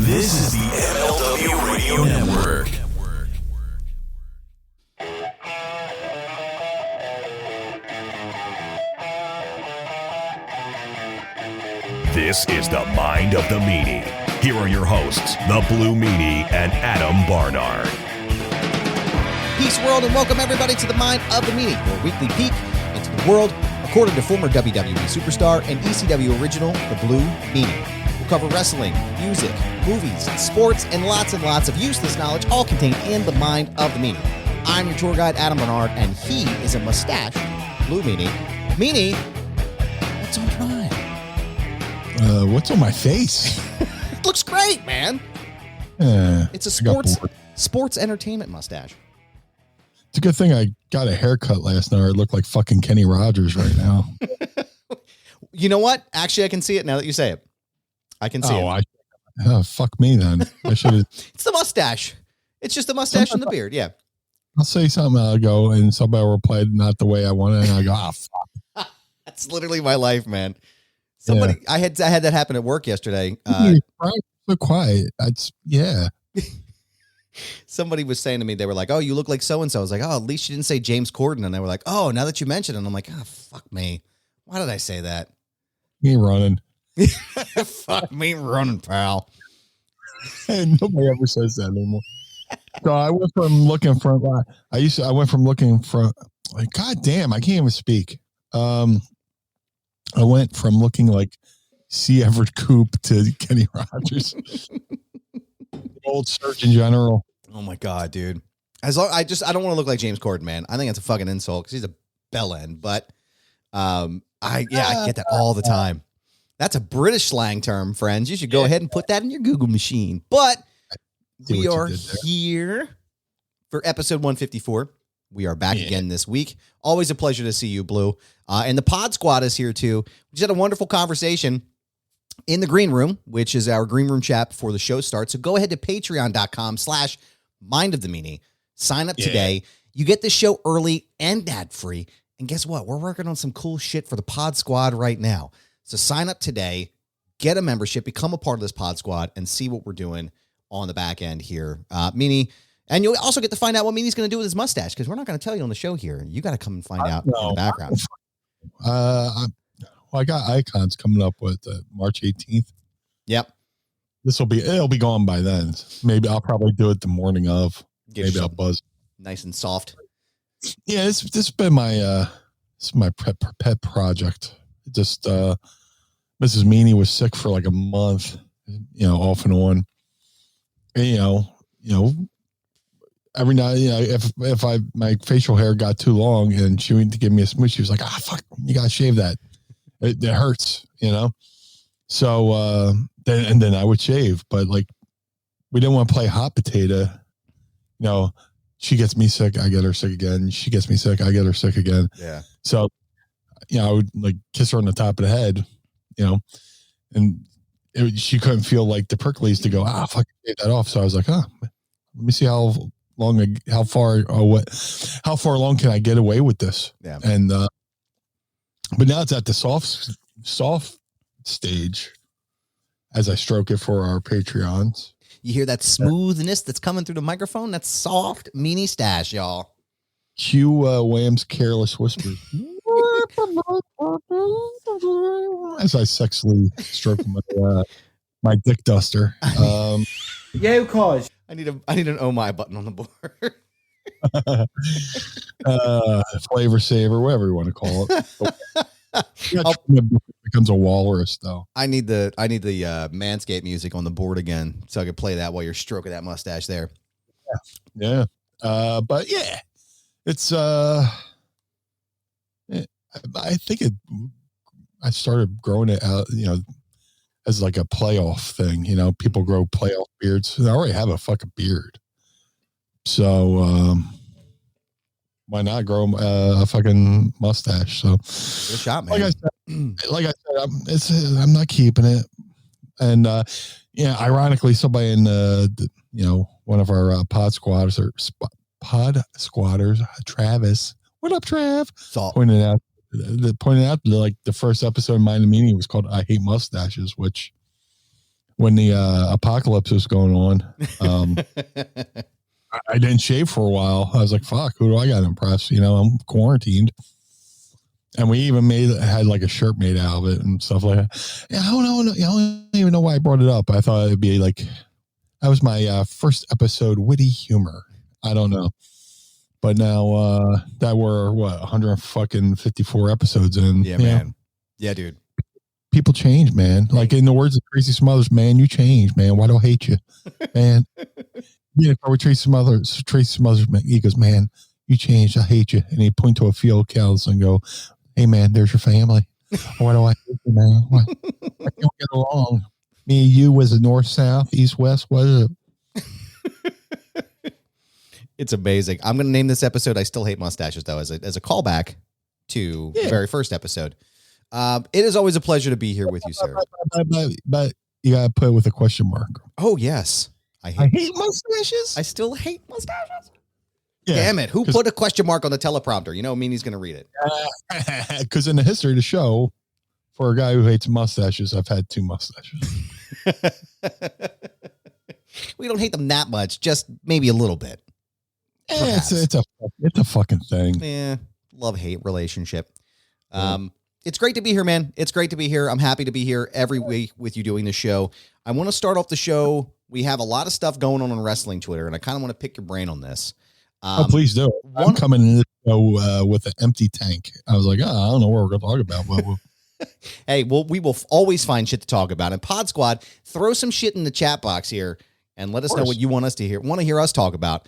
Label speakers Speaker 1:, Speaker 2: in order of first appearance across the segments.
Speaker 1: This is the MLW Radio Network. This is the Mind of the Meanie. Here are your hosts, the Blue Meanie and Adam Barnard.
Speaker 2: Peace, world, and welcome everybody to the Mind of the Meanie, your weekly peek into the world, according to former WWE superstar and ECW original, the Blue Meanie. We'll cover wrestling, music, movies, sports, and lots of useless knowledge, all contained in the Mind of the Meanie. I'm your tour guide, Adam Barnard, and he is a mustache, Blue Meanie. Meanie, what's on your mind?
Speaker 3: What's on my face?
Speaker 2: It looks great, man. It's a sports entertainment mustache.
Speaker 3: It's a good thing I got a haircut last night. I look like fucking Kenny Rogers right now.
Speaker 2: You know what? Actually, I can see it now that you say it. I can see it.
Speaker 3: Fuck me then. I should have.
Speaker 2: It's the mustache. It's just the mustache and the beard. Yeah.
Speaker 3: I'll say something. I'll go and somebody will reply not the way I want it. And I go, fuck.
Speaker 2: That's literally my life, man. Somebody, yeah. I had that happen at work yesterday.
Speaker 3: So quiet.
Speaker 2: Somebody was saying to me, they were like, "Oh, you look like so and so." I was like, "Oh, at least you didn't say James Corden." And they were like, "Oh, now that you mentioned it," and I'm like, "Oh, fuck me. Why did I say that?" Me
Speaker 3: running.
Speaker 2: Fuck me running, pal.
Speaker 3: And nobody ever says that anymore. So I went from looking from. I went from looking from. Like, God damn, I can't even speak. I went from looking like C. Everett Koop to Kenny Rogers. Old Surgeon General.
Speaker 2: Oh my God, dude. I don't want to look like James Corden, man. I think that's a fucking insult because he's a bell end, but I get that all the time. That's a British slang term, friends. You should go ahead and put that in your Google machine. But we are here for episode 154. We are back again this week. Always a pleasure to see you, Blue. And the Pod Squad is here too. We just had a wonderful conversation in the green room, which is our green room chat before the show starts. So go ahead to patreon.com/mindofthemeanie. Sign up today. You get the show early and ad-free. And guess what? We're working on some cool shit for the Pod Squad right now. So sign up today, get a membership, become a part of this Pod Squad, and see what we're doing on the back end here. Meanie. And you'll also get to find out what Meanie's going to do with his mustache, because we're not going to tell you on the show here. You got to come and find out in the background.
Speaker 3: I got Icons coming up with March 18th.
Speaker 2: Yep.
Speaker 3: It'll be gone by then. Maybe I'll probably do it the morning of. Maybe I'll buzz.
Speaker 2: Nice and soft.
Speaker 3: Yeah, this has been my pet project. Just Mrs. Meanie was sick for like a month, off and on. And, every night, if my facial hair got too long and she went to give me a smooch, she was like, fuck, you gotta shave that. It hurts, So then I would shave, but like we didn't want to play hot potato. She gets me sick, I get her sick again. She gets me sick, I get her sick again.
Speaker 2: Yeah.
Speaker 3: So I would like kiss her on the top of the head, and she couldn't feel like the pricklies to go, fuck, get that off. So I was like, let me see how far along can I get away with this? Yeah. And but now it's at the soft stage as I stroke it for our Patreons.
Speaker 2: You hear that smoothness that's coming through the microphone? That's soft Meanie stash, y'all.
Speaker 3: Cue Wham's Careless Whisper. As I sexually stroke my dick duster.
Speaker 2: Yeah, cause I need an oh my button on the board.
Speaker 3: Flavor saver, whatever you want to call it. It becomes a walrus though.
Speaker 2: I need the Manscaped music on the board again, so I could play that while you're stroking that mustache there.
Speaker 3: Yeah. But yeah, it's I think I started growing it out, as like a playoff thing. People grow playoff beards. I already have a fucking beard. So why not grow a fucking mustache? So
Speaker 2: good shot, man.
Speaker 3: Like I said, I'm not keeping it. And ironically, somebody in one of our pod squatters, Travis. What up, Trav? Pointed out like the first episode of Mind the Meanie was called "I Hate Mustaches," which when the apocalypse was going on. I didn't shave for a while. I was like, fuck, who do I got to impress? You know, I'm quarantined. And we even had like a shirt made out of it and stuff like that. Yeah, I don't even know why I brought it up. I thought it'd be like, that was my first episode, witty humor. I don't know. But now that we're, 154 episodes in.
Speaker 2: Yeah, man. Yeah, dude.
Speaker 3: People change, man. Like in the words of Tracy Smothers, man, you change, man. Why do I hate you? Man. Yeah, with Tracy Smothers, man, he goes, man, you changed. I hate you. And he point to a field cows and go, hey, man, there's your family. Why do I hate you, man? Why don't get along? Me and you was the north, south, east, west. What is it?
Speaker 2: It's amazing. I'm going to name this episode I Still Hate Mustaches, though, as a callback to the very first episode. It is always a pleasure to be here with you, sir.
Speaker 3: But you got to put it with a question mark.
Speaker 2: Oh, yes. I hate mustaches. I still hate mustaches. Yeah, damn it. Who put a question mark on the teleprompter? You know, Meanie's going to read it.
Speaker 3: Because in the history of the show, for a guy who hates mustaches, I've had 2 mustaches.
Speaker 2: We don't hate them that much, just maybe a little bit.
Speaker 3: It's a fucking thing.
Speaker 2: Yeah, love-hate relationship. It's great to be here, man. It's great to be here. I'm happy to be here every week with you doing the show. I want to start off the show. We have a lot of stuff going on wrestling Twitter, and I kind of want to pick your brain on this.
Speaker 3: Please do. I'm coming in this show with an empty tank. I was like, I don't know what we're going to talk about. But
Speaker 2: hey, well, we will always find shit to talk about. And Pod Squad, throw some shit in the chat box here and let us know what you want to hear us talk about.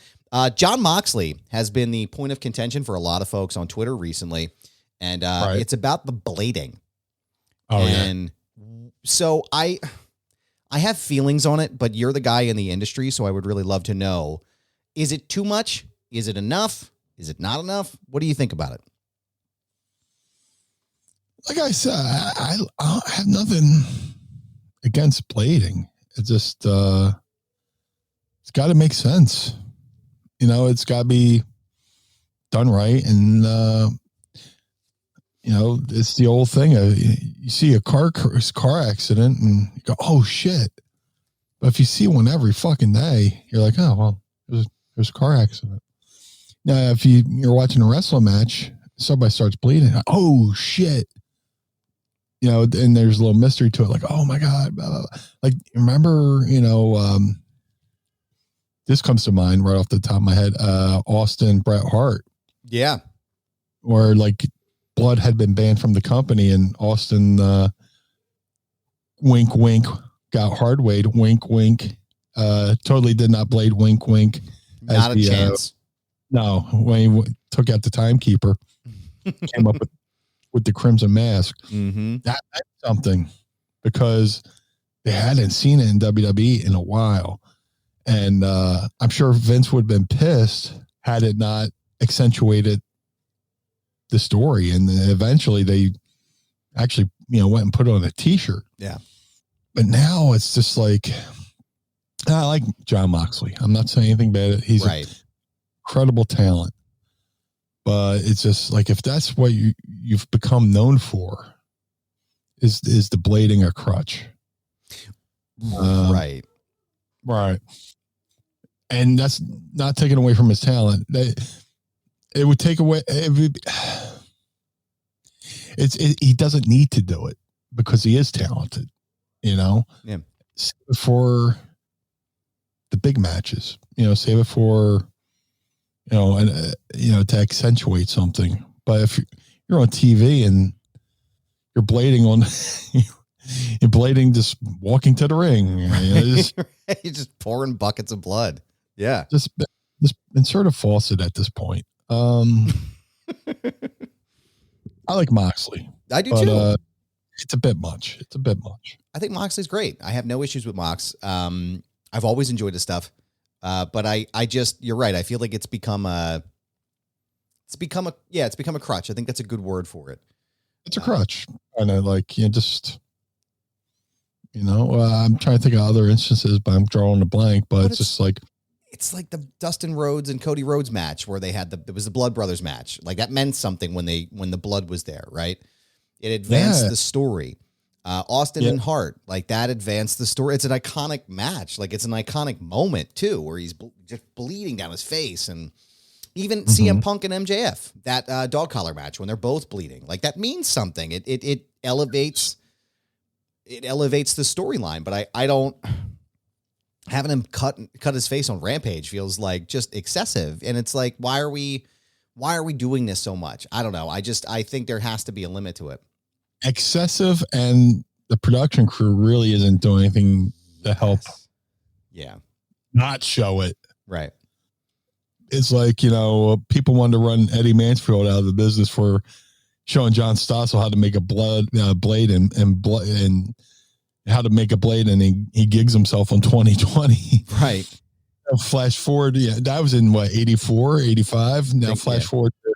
Speaker 2: Jon Moxley has been the point of contention for a lot of folks on Twitter recently, and it's about the blading. So I have feelings on it, but you're the guy in the industry, so I would really love to know, is it too much? Is it enough? Is it not enough? What do you think about it?
Speaker 3: Like I said, I have nothing against blading. It just, it's got to make sense. You know, it's got to be done right. And, you know, it's the old thing. You see a car accident and you go, oh, shit. But if you see one every fucking day, you're like, oh, well, there's a car accident. Now, if you're watching a wrestling match, somebody starts bleeding. Oh, shit. You know, and there's a little mystery to it. Like, oh, my God. Blah, blah, blah. Like, remember, you know, this comes to mind right off the top of my head. Austin Bret Hart.
Speaker 2: Yeah.
Speaker 3: Where, like, blood had been banned from the company, and Austin, wink, wink, got hard weighed, wink, wink. Totally did not blade, wink, wink.
Speaker 2: Not a chance.
Speaker 3: No, when he took out the timekeeper, came up with the Crimson Mask.
Speaker 2: Mm-hmm.
Speaker 3: That's something, because they hadn't seen it in WWE in a while. And I'm sure Vince would have been pissed had it not accentuated the story. And eventually they actually, you know, went and put it on a t-shirt.
Speaker 2: Yeah. But
Speaker 3: now it's just like, I like Jon Moxley. I'm not saying anything bad. He's an incredible talent. But it's just like, if that's what you've become known for, is the blading a crutch.
Speaker 2: Right.
Speaker 3: And that's not taken away from his talent. It would take away. He doesn't need to do it because he is talented, you know.
Speaker 2: Yeah.
Speaker 3: Save it for the big matches, you know. Save it for, you know, and to accentuate something. But if you're on TV and you're blading on, you're blading just walking to the ring, you know,
Speaker 2: you're just pouring buckets of blood. Yeah.
Speaker 3: Just insert a faucet at this point. I like Moxley.
Speaker 2: I do too.
Speaker 3: It's a bit much.
Speaker 2: I think Moxley's great. I have no issues with Mox. I've always enjoyed his stuff. But I just, you're right. I feel like it's become a crutch. I think that's a good word for it.
Speaker 3: It's a crutch. And like, I'm trying to think of other instances, but I'm drawing a blank, but it's just like,
Speaker 2: it's like the Dustin Rhodes and Cody Rhodes match where they had it was the Blood Brothers match. Like that meant something when the blood was there, right? It advanced the story. Austin and Hart, like that advanced the story. It's an iconic match. Like it's an iconic moment too, where he's just bleeding down his face. And even CM Punk and MJF, that dog collar match when they're both bleeding, like that means something. It elevates the storyline. But I don't, having him cut his face on Rampage feels like just excessive. And it's like, why are we doing this so much? I don't know. I think there has to be a limit to it.
Speaker 3: Excessive, and the production crew really isn't doing anything to help not show it.
Speaker 2: Right.
Speaker 3: It's like, people wanted to run Eddie Mansfield out of the business for showing John Stossel how to make a blade and how to make a blade, and he gigs himself on 2020.
Speaker 2: Right.
Speaker 3: Flash forward, that was in 84, 85. Now flash forward to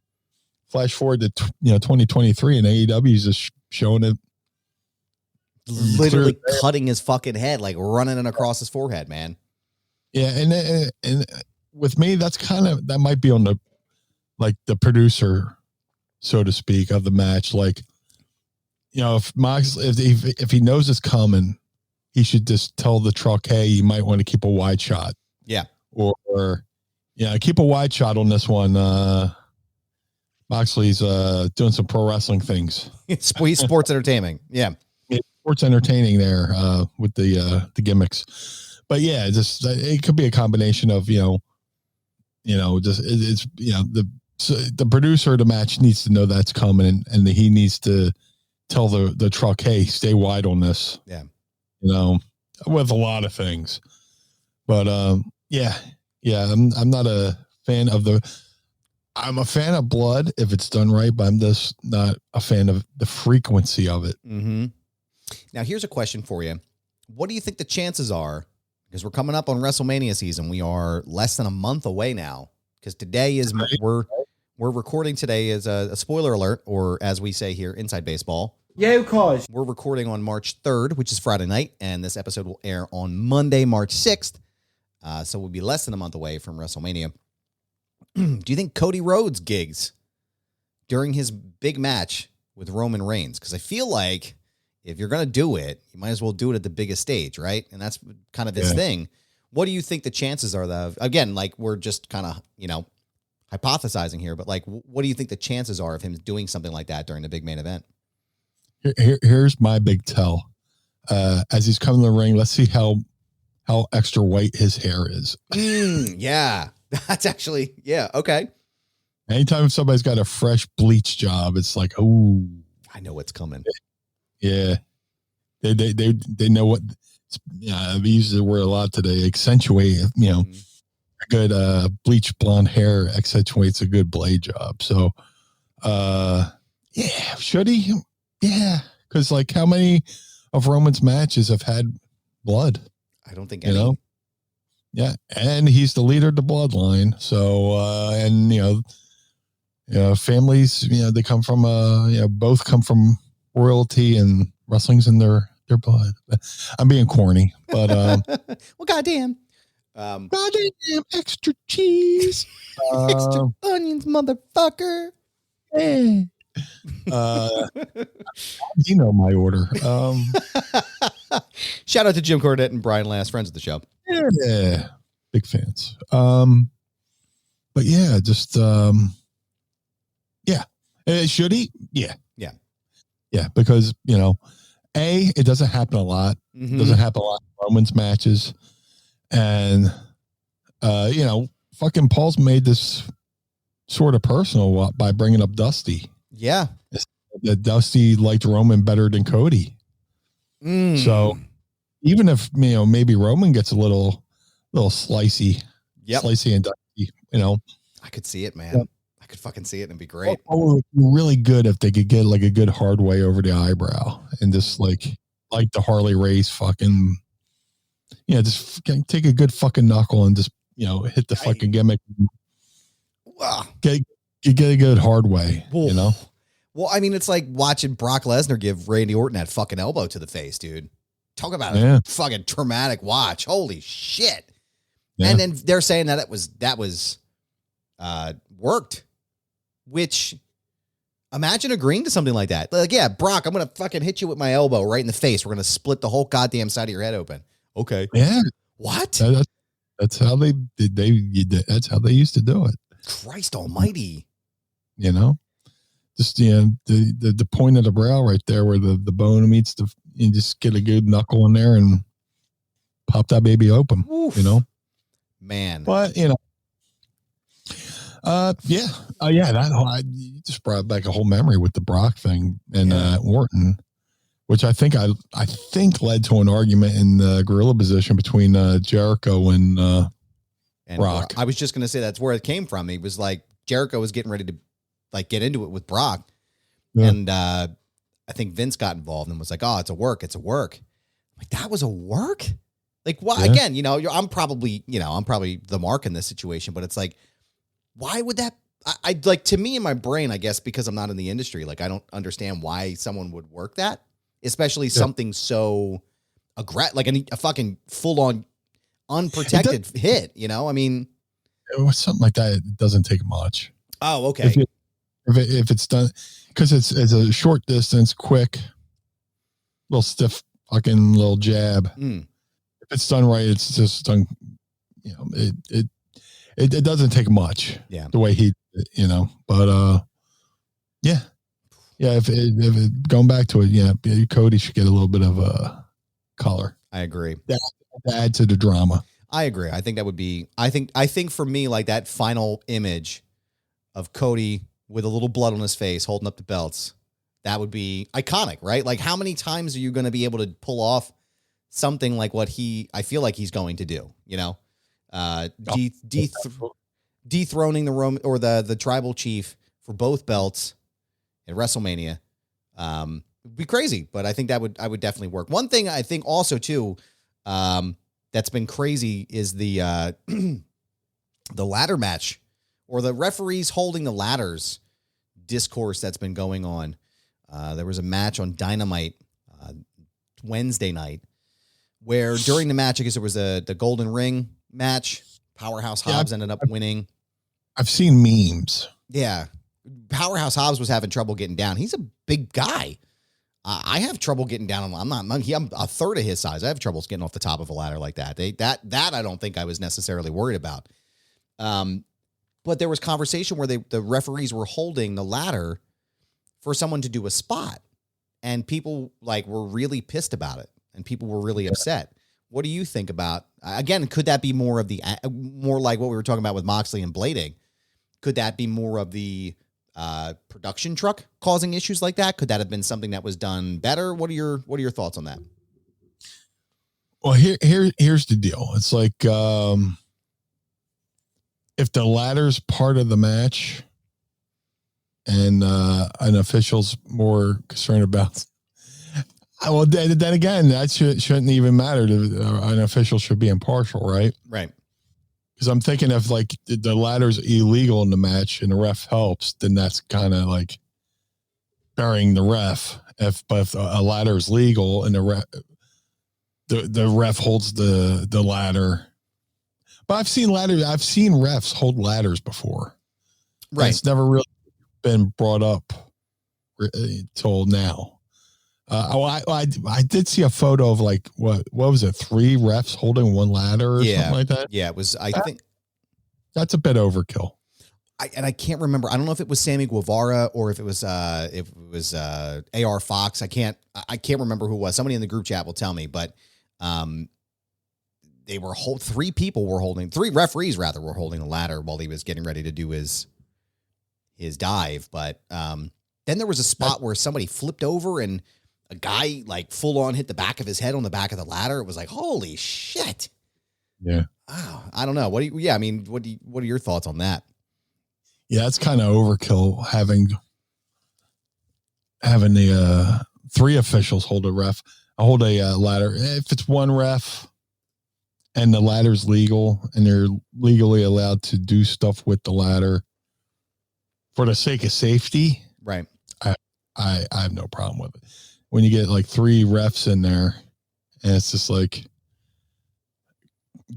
Speaker 3: 2023, and AEW is just showing it,
Speaker 2: literally cutting his fucking head, like running it across his forehead, man. Yeah,
Speaker 3: and with me, that might be on the producer, so to speak, of the match. Like, if Mox, if he knows it's coming, he should just tell the truck, hey, you might want to keep a wide shot.
Speaker 2: Yeah.
Speaker 3: Or keep a wide shot on this one. Moxley's doing some pro wrestling things.
Speaker 2: He's sports entertaining. Yeah.
Speaker 3: Sports entertaining there with the gimmicks. But yeah, just it could be a combination of, the producer of the match needs to know that's coming, and he needs to tell the truck, hey, stay wide on this.
Speaker 2: Yeah.
Speaker 3: With a lot of things. But I'm not a fan of I'm a fan of blood if it's done right, but I'm just not a fan of the frequency of it.
Speaker 2: Mm-hmm. Now, here's a question for you. What do you think the chances are? Because we're coming up on WrestleMania season. We are less than a month away now. Because today is we're recording today is a spoiler alert, or as we say here, Inside Baseball.
Speaker 4: Yeah, cause
Speaker 2: we're recording on March 3rd, which is Friday night, and this episode will air on Monday, March 6th. So we'll be less than a month away from WrestleMania. Do you think Cody Rhodes gigs during his big match with Roman Reigns? Because I feel like if you're going to do it, you might as well do it at the biggest stage, right? And that's kind of his thing. What do you think the chances are that, again, like we're just kind of, hypothesizing here, but like, what do you think the chances are of him doing something like that during the big main event?
Speaker 3: Here's my big tell. As he's coming to the ring, let's see how extra white his hair is.
Speaker 2: Yeah. That's actually, okay.
Speaker 3: Anytime somebody's got a fresh bleach job, it's like, oh,
Speaker 2: I know what's coming.
Speaker 3: Yeah. They know what, I've used the word a lot today, accentuate, a good bleach blonde hair accentuates a good blade job. So, should he? Yeah. Because like how many of Roman's matches have had blood?
Speaker 2: I don't think any.
Speaker 3: Yeah, and he's the leader of the bloodline. So, families, they come from, both come from royalty, and wrestling's in their blood. I'm being corny, but
Speaker 2: well, goddamn,
Speaker 3: extra cheese,
Speaker 2: extra onions, motherfucker.
Speaker 3: Yeah. My order.
Speaker 2: Shout out to Jim Cornette and Brian Last, friends of the show.
Speaker 3: Yeah, big fans. But yeah, just should he? Yeah, because it doesn't happen a lot.
Speaker 2: Mm-hmm.
Speaker 3: It doesn't happen a lot in Roman's matches, and fucking Paul's made this sort of personal by bringing up Dusty.
Speaker 2: Yeah,
Speaker 3: that Dusty liked Roman better than Cody. So even if maybe Roman gets a little slicey, slicey and Dusty,
Speaker 2: I could see it, man. I could fucking see it, and it'd be great.
Speaker 3: Oh, really good if they could get like a good hard way over the eyebrow and just like the Harley Race fucking, just take a good fucking knuckle and just hit the fucking gimmick. Get a good hard way,
Speaker 2: Well, I mean, it's like watching Brock Lesnar give Randy Orton that fucking elbow to the face, dude. Talk about a fucking traumatic watch. Holy shit. Yeah. And then they're saying that was worked, which Imagine agreeing to something like that. Like, yeah, Brock, I'm going to fucking hit you with my elbow right in the face. We're going to split the whole goddamn side of your head open. Okay.
Speaker 3: Yeah.
Speaker 2: What?
Speaker 3: That's how they that's how they used to do it.
Speaker 2: Christ almighty.
Speaker 3: You know, just, the point of the brow right there where the bone meets you just get a good knuckle in there and pop that baby open.
Speaker 2: Oof.
Speaker 3: You know,
Speaker 2: man.
Speaker 3: But, yeah. You just brought back a whole memory with the Brock thing and Orton, which I think led to an argument in the gorilla position between Jericho and Brock.
Speaker 2: I was just going to say that's where it came from. He was like, Jericho was getting ready to like get into it with Brock. Yeah. And I think Vince got involved and was like, oh, it's a work. Like, that was a work? Like, what? Yeah. Again, I'm probably the mark in this situation, but it's like, why would that? I like, to me in my brain, I guess, because I'm not in the industry, like, I don't understand why someone would work that, especially something so aggressive, like a fucking full on unprotected hit, I mean,
Speaker 3: it was something like that. It doesn't take much.
Speaker 2: Oh, okay.
Speaker 3: If it's done, because it's a short distance, quick, little stiff, fucking little jab. If it's done right, it's just done. It doesn't take much. Yeah. The way he, but yeah. If going back to it, Cody should get a little bit of a color.
Speaker 2: I agree.
Speaker 3: That add to the drama.
Speaker 2: I agree. I think that would be. I think for me, like, that final image of Cody with a little blood on his face, holding up the belts, that would be iconic, right? Like, how many times are you going to be able to pull off something like what I feel like he's going to do? Dethroning the Roman or the tribal chief for both belts at WrestleMania. It'd be crazy, but I think I would definitely work. One thing I think also too, that's been crazy is the the ladder match, or the referees holding the ladders discourse that's been going on. There was a match on Dynamite Wednesday night where during the match, I guess it was the Golden Ring match. Powerhouse Hobbs ended up winning. I've
Speaker 3: seen memes.
Speaker 2: Yeah. Powerhouse Hobbs was having trouble getting down. He's a big guy. I have trouble getting down. I'm a third of his size. I have troubles getting off the top of a ladder like that. That I don't think I was necessarily worried about. But there was conversation where the referees were holding the ladder for someone to do a spot, and people were really pissed about it, and people were really upset. What do you think about, again, could that be more like what we were talking about with Moxley and blading? Could that be more of the production truck causing issues like that? Could that have been something that was done better? What are your thoughts on that?
Speaker 3: Well, here's the deal. It's like, if the ladder's part of the match and an official's more concerned about, well, then again, that shouldn't even matter. An official should be impartial, right?
Speaker 2: Right.
Speaker 3: Because I'm thinking if the ladder's illegal in the match and the ref helps, then that's kind of like burying the ref. If a ladder is legal and the ref holds the ladder, but I've seen refs hold ladders before.
Speaker 2: Right.
Speaker 3: It's never really been brought up till now. I did see a photo of what was it? 3 refs holding one ladder or something like that.
Speaker 2: Yeah, it was. I think
Speaker 3: that's a bit overkill.
Speaker 2: I can't remember. I don't know if it was Sammy Guevara or if it was AR Fox. I can't remember who it was. Somebody in the group chat will tell me. But they were 3 referees rather were holding the ladder while he was getting ready to do his dive. But then there was a spot where somebody flipped over and a guy full on hit the back of his head on the back of the ladder. It was like, holy shit.
Speaker 3: Yeah.
Speaker 2: Oh, I don't know. What are your thoughts on that?
Speaker 3: Yeah, it's kind of overkill having the 3 officials hold a ladder. If it's one ref and the ladder's legal and they're legally allowed to do stuff with the ladder for the sake of safety,
Speaker 2: right?
Speaker 3: I have no problem with it. When you get 3 refs in there and it's just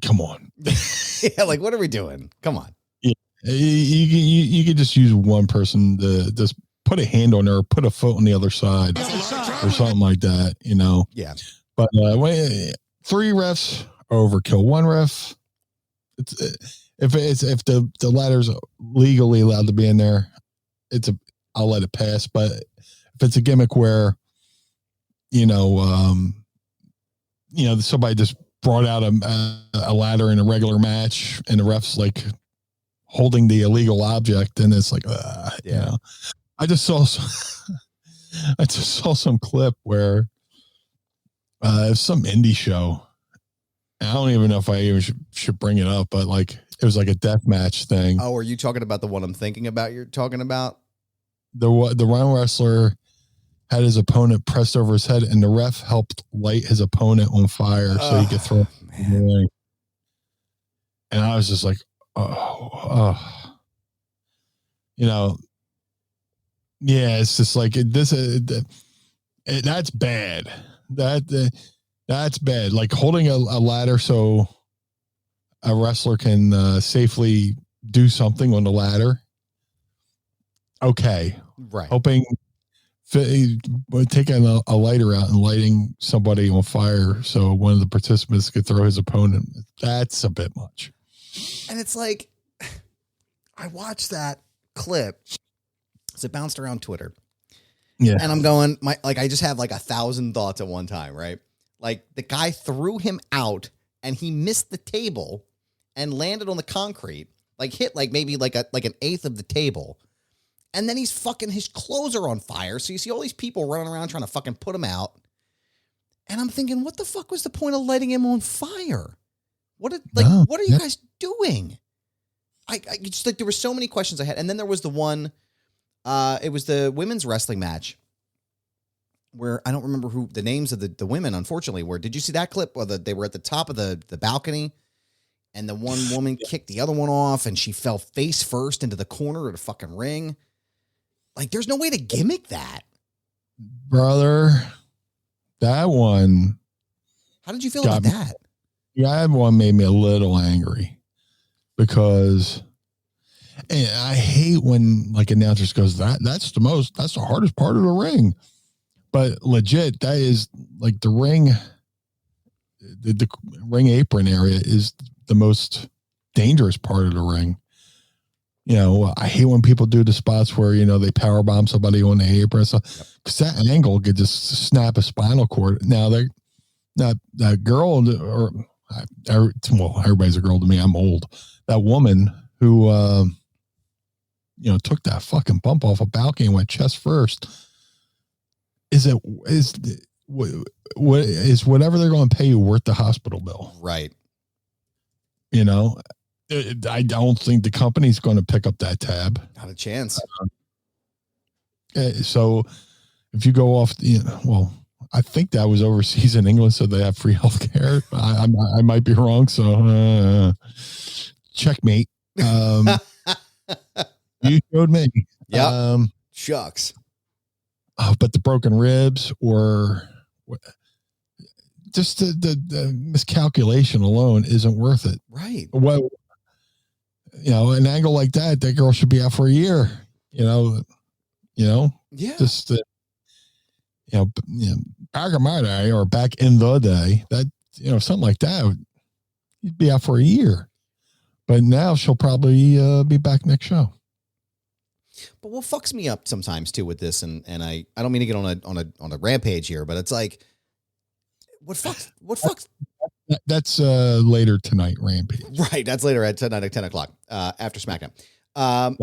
Speaker 3: come on.
Speaker 2: Yeah, what are we doing? Come on.
Speaker 3: Yeah. You could just use one person to just put a hand on her, or put a foot on the other side, or something like that.
Speaker 2: Yeah.
Speaker 3: But 3 refs overkill. 1 ref. If the ladder's legally allowed to be in there, I'll let it pass. But if it's a gimmick where, somebody just brought out a ladder in a regular match and the ref's like holding the illegal object, and it's like, I just saw some clip where some indie show. I don't even know if I even should bring it up, but like it was like a death match thing.
Speaker 2: Oh, are you talking about the one I'm thinking about? You're talking about
Speaker 3: the one wrestler had his opponent pressed over his head, and the ref helped light his opponent on fire so he could throw it in the ring. And I was just like, yeah, it's just like that's bad. That's bad. Like holding a ladder so a wrestler can safely do something on the ladder. Okay.
Speaker 2: Right.
Speaker 3: Hoping taking a lighter out and lighting somebody on fire so one of the participants could throw his opponent. That's a bit much.
Speaker 2: And it's like, I watched that clip as it bounced around Twitter.
Speaker 3: Yeah.
Speaker 2: And I'm going, I just have like 1,000 thoughts at one time, right? Like the guy threw him out and he missed the table and landed on the concrete, like hit like maybe like an eighth of the table. And then his clothes are on fire. So you see all these people running around trying to fucking put him out. And I'm thinking, what the fuck was the point of lighting him on fire? What are you guys doing? I just like, there were so many questions I had. And then there was the one, it was the women's wrestling match where I don't remember who the names of the women, unfortunately, were. Did you see that clip? Or they were at the top of the balcony and the one woman kicked the other one off and she fell face first into the corner of the fucking ring. Like, there's no way to gimmick that.
Speaker 3: Brother, that one.
Speaker 2: How did you feel about that?
Speaker 3: That one made me a little angry because I hate when like announcers goes, that's the hardest part of the ring. But legit, that is like the ring, the ring apron area is the most dangerous part of the ring. I hate when people do the spots where, they power bomb somebody on the apron. So, because that angle could just snap a spinal cord. Now, that girl, everybody's a girl to me. I'm old. That woman who, took that fucking bump off a balcony and went chest first. Is whatever they're going to pay you worth the hospital bill?
Speaker 2: Right.
Speaker 3: I don't think the company's going to pick up that tab.
Speaker 2: Not a chance.
Speaker 3: So if you go off, I think that was overseas in England, so they have free health care. I might be wrong. So checkmate. You showed me.
Speaker 2: Yeah. Shucks.
Speaker 3: But the broken ribs or just the miscalculation alone isn't worth it.
Speaker 2: Right.
Speaker 3: Well, an angle like that girl should be out for a year. Yeah. Just back in my day or back in the day, that something like that, you'd be out for a year. But now she'll probably be back next show.
Speaker 2: But what fucks me up sometimes too with this, and I don't mean to get on a rampage here, but it's like, what fucks?
Speaker 3: That's later tonight, rampage.
Speaker 2: Right, that's later tonight at 10:00 after SmackDown.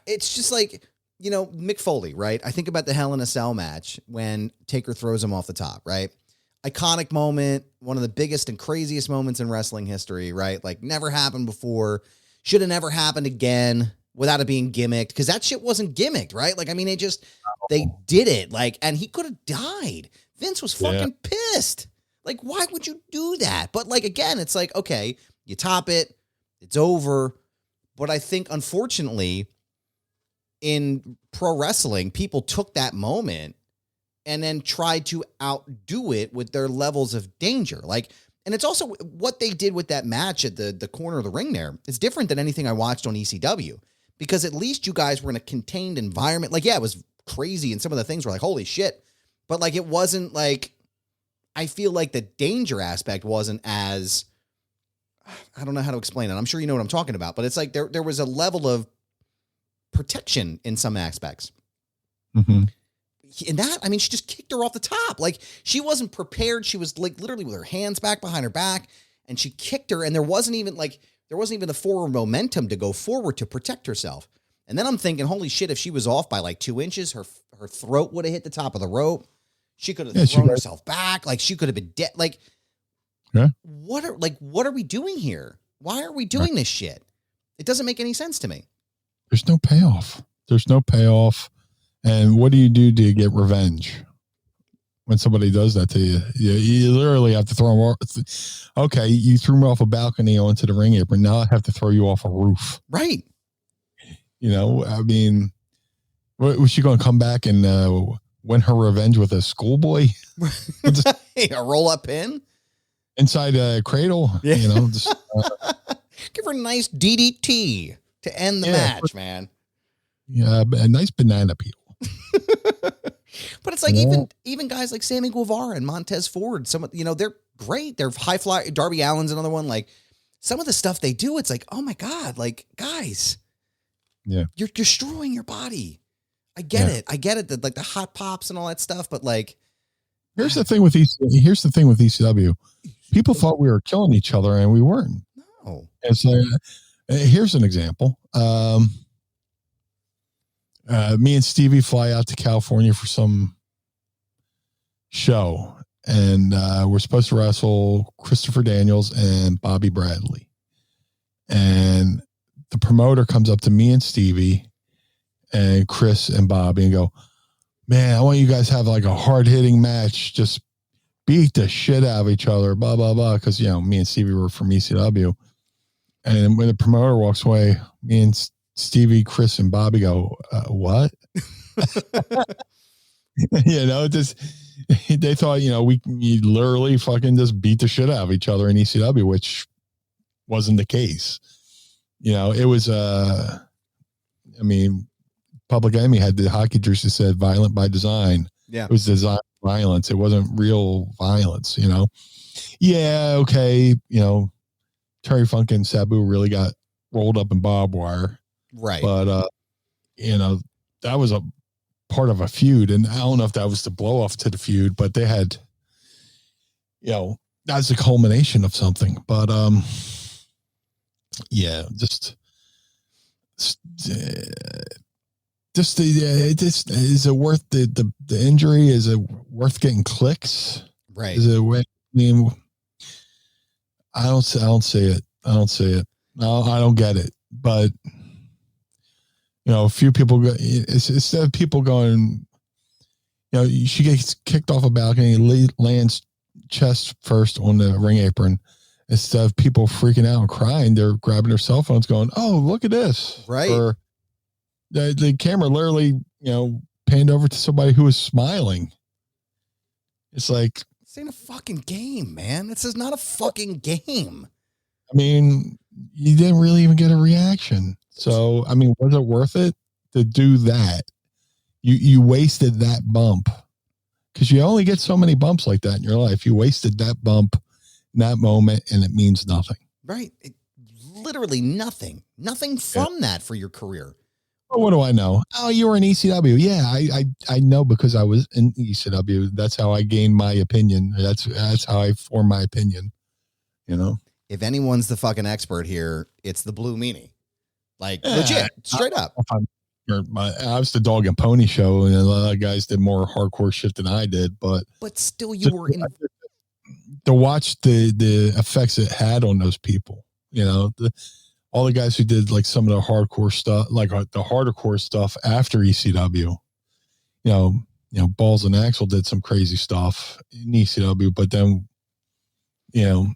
Speaker 2: It's just like, Mick Foley, right? I think about the Hell in a Cell match when Taker throws him off the top, right? Iconic moment, one of the biggest and craziest moments in wrestling history, right? Like, never happened before, should have never happened again. Without it being gimmicked, because that shit wasn't gimmicked, right? Like, I mean, they did it, like, and he could have died. Vince was fucking pissed. Like, why would you do that? But, like, again, it's like, okay, you top it, it's over. But I think, unfortunately, in pro wrestling, people took that moment and then tried to outdo it with their levels of danger. Like, and it's also what they did with that match at the corner of the ring there. It's different than anything I watched on ECW. because at least you guys were in a contained environment. Like, yeah, it was crazy. And some of the things were like, holy shit. But like, it wasn't like, I feel like the danger aspect wasn't as, I don't know how to explain it. I'm sure you know what I'm talking about, but it's like there was a level of protection in some aspects.
Speaker 3: Mm-hmm.
Speaker 2: And that, I mean, she just kicked her off the top. Like, she wasn't prepared. She was like literally with her hands back behind her back, and she kicked her. And there wasn't even the forward momentum to go forward to protect herself. And then I'm thinking, holy shit, if she was off by like 2 inches, her throat would have hit the top of the rope. She could have thrown herself back. Like, she could have been dead. Like,
Speaker 3: yeah.
Speaker 2: What are we doing here? Why are we doing this shit? It doesn't make any sense to me.
Speaker 3: There's no payoff. And what do you do to get revenge when somebody does that to you? You literally have to throw them off. Okay, you threw me off a balcony onto the ring apron. Now I have to throw you off a roof.
Speaker 2: Right.
Speaker 3: You know, I mean, was she going to come back and win her revenge with a schoolboy?
Speaker 2: A roll-up pin?
Speaker 3: Inside a cradle? Yeah. You know, just,
Speaker 2: give her a nice DDT to end the match, man.
Speaker 3: Yeah, a nice banana peel.
Speaker 2: But it's like even guys like Sammy Guevara and Montez Ford, they're great. They're high fly. Darby Allin's another one. Like, some of the stuff they do, it's like, oh my God, like, guys, you're destroying your body. I get it. That like the hot pops and all that stuff, but like,
Speaker 3: here's the thing with ECW. People thought we were killing each other, and we weren't.
Speaker 2: No.
Speaker 3: It's here's an example. Me and Stevie fly out to California for some show, and we're supposed to wrestle Christopher Daniels and Bobby Bradley. And the promoter comes up to me and Stevie and Chris and Bobby and go, man, I want you guys to have like a hard-hitting match. Just beat the shit out of each other, blah, blah, blah. Because, you know, me and Stevie were from ECW. And when the promoter walks away, me and Stevie, Chris, and Bobby go, what? You know, they thought, you know, we literally fucking just beat the shit out of each other in ECW, which wasn't the case. You know, it was, Public Enemy had the hockey jersey said violent by design.
Speaker 2: Yeah.
Speaker 3: It was design violence. It wasn't real violence, you know? Yeah. Okay. You know, Terry Funk and Sabu really got rolled up in barbed wire.
Speaker 2: Right.
Speaker 3: But, you know, that was a part of a feud. And I don't know if that was the blow off to the feud, but they had, you know, that's the culmination of something. But, yeah, is it worth the injury? Is it worth getting clicks?
Speaker 2: Right.
Speaker 3: Is it? I mean, I don't see it. No, I don't get it. But you know, a few people go. Instead of people going, you know, she gets kicked off a balcony, lands chest first on the ring apron. Instead of people freaking out and crying, they're grabbing their cell phones, going, "Oh, look at this!"
Speaker 2: Right.
Speaker 3: Or the camera literally, you know, panned over to somebody who was smiling. It's like,
Speaker 2: this ain't a fucking game, man. This is not a fucking game.
Speaker 3: I mean, you didn't really even get a reaction. So, I mean, was it worth it to do that? You wasted that bump, because you only get so many bumps like that in your life. You wasted that bump in that moment, and it means nothing.
Speaker 2: Right. Literally nothing. Nothing from that for your career.
Speaker 3: Well, what do I know? Oh, you were in ECW. Yeah, I know, because I was in ECW. That's how I gained my opinion. That's how I form my opinion. You know,
Speaker 2: if anyone's the fucking expert here, it's the Blue Meanie. Like, legit, straight up.
Speaker 3: I was the Dog and Pony show, and a lot of guys did more hardcore shit than I did. But
Speaker 2: still, you were in.
Speaker 3: To watch the effects it had on those people. You know, all the guys who did like some of the hardcore stuff, like the hardcore stuff after ECW, you know, Balls and Axel did some crazy stuff in ECW, but then, you know,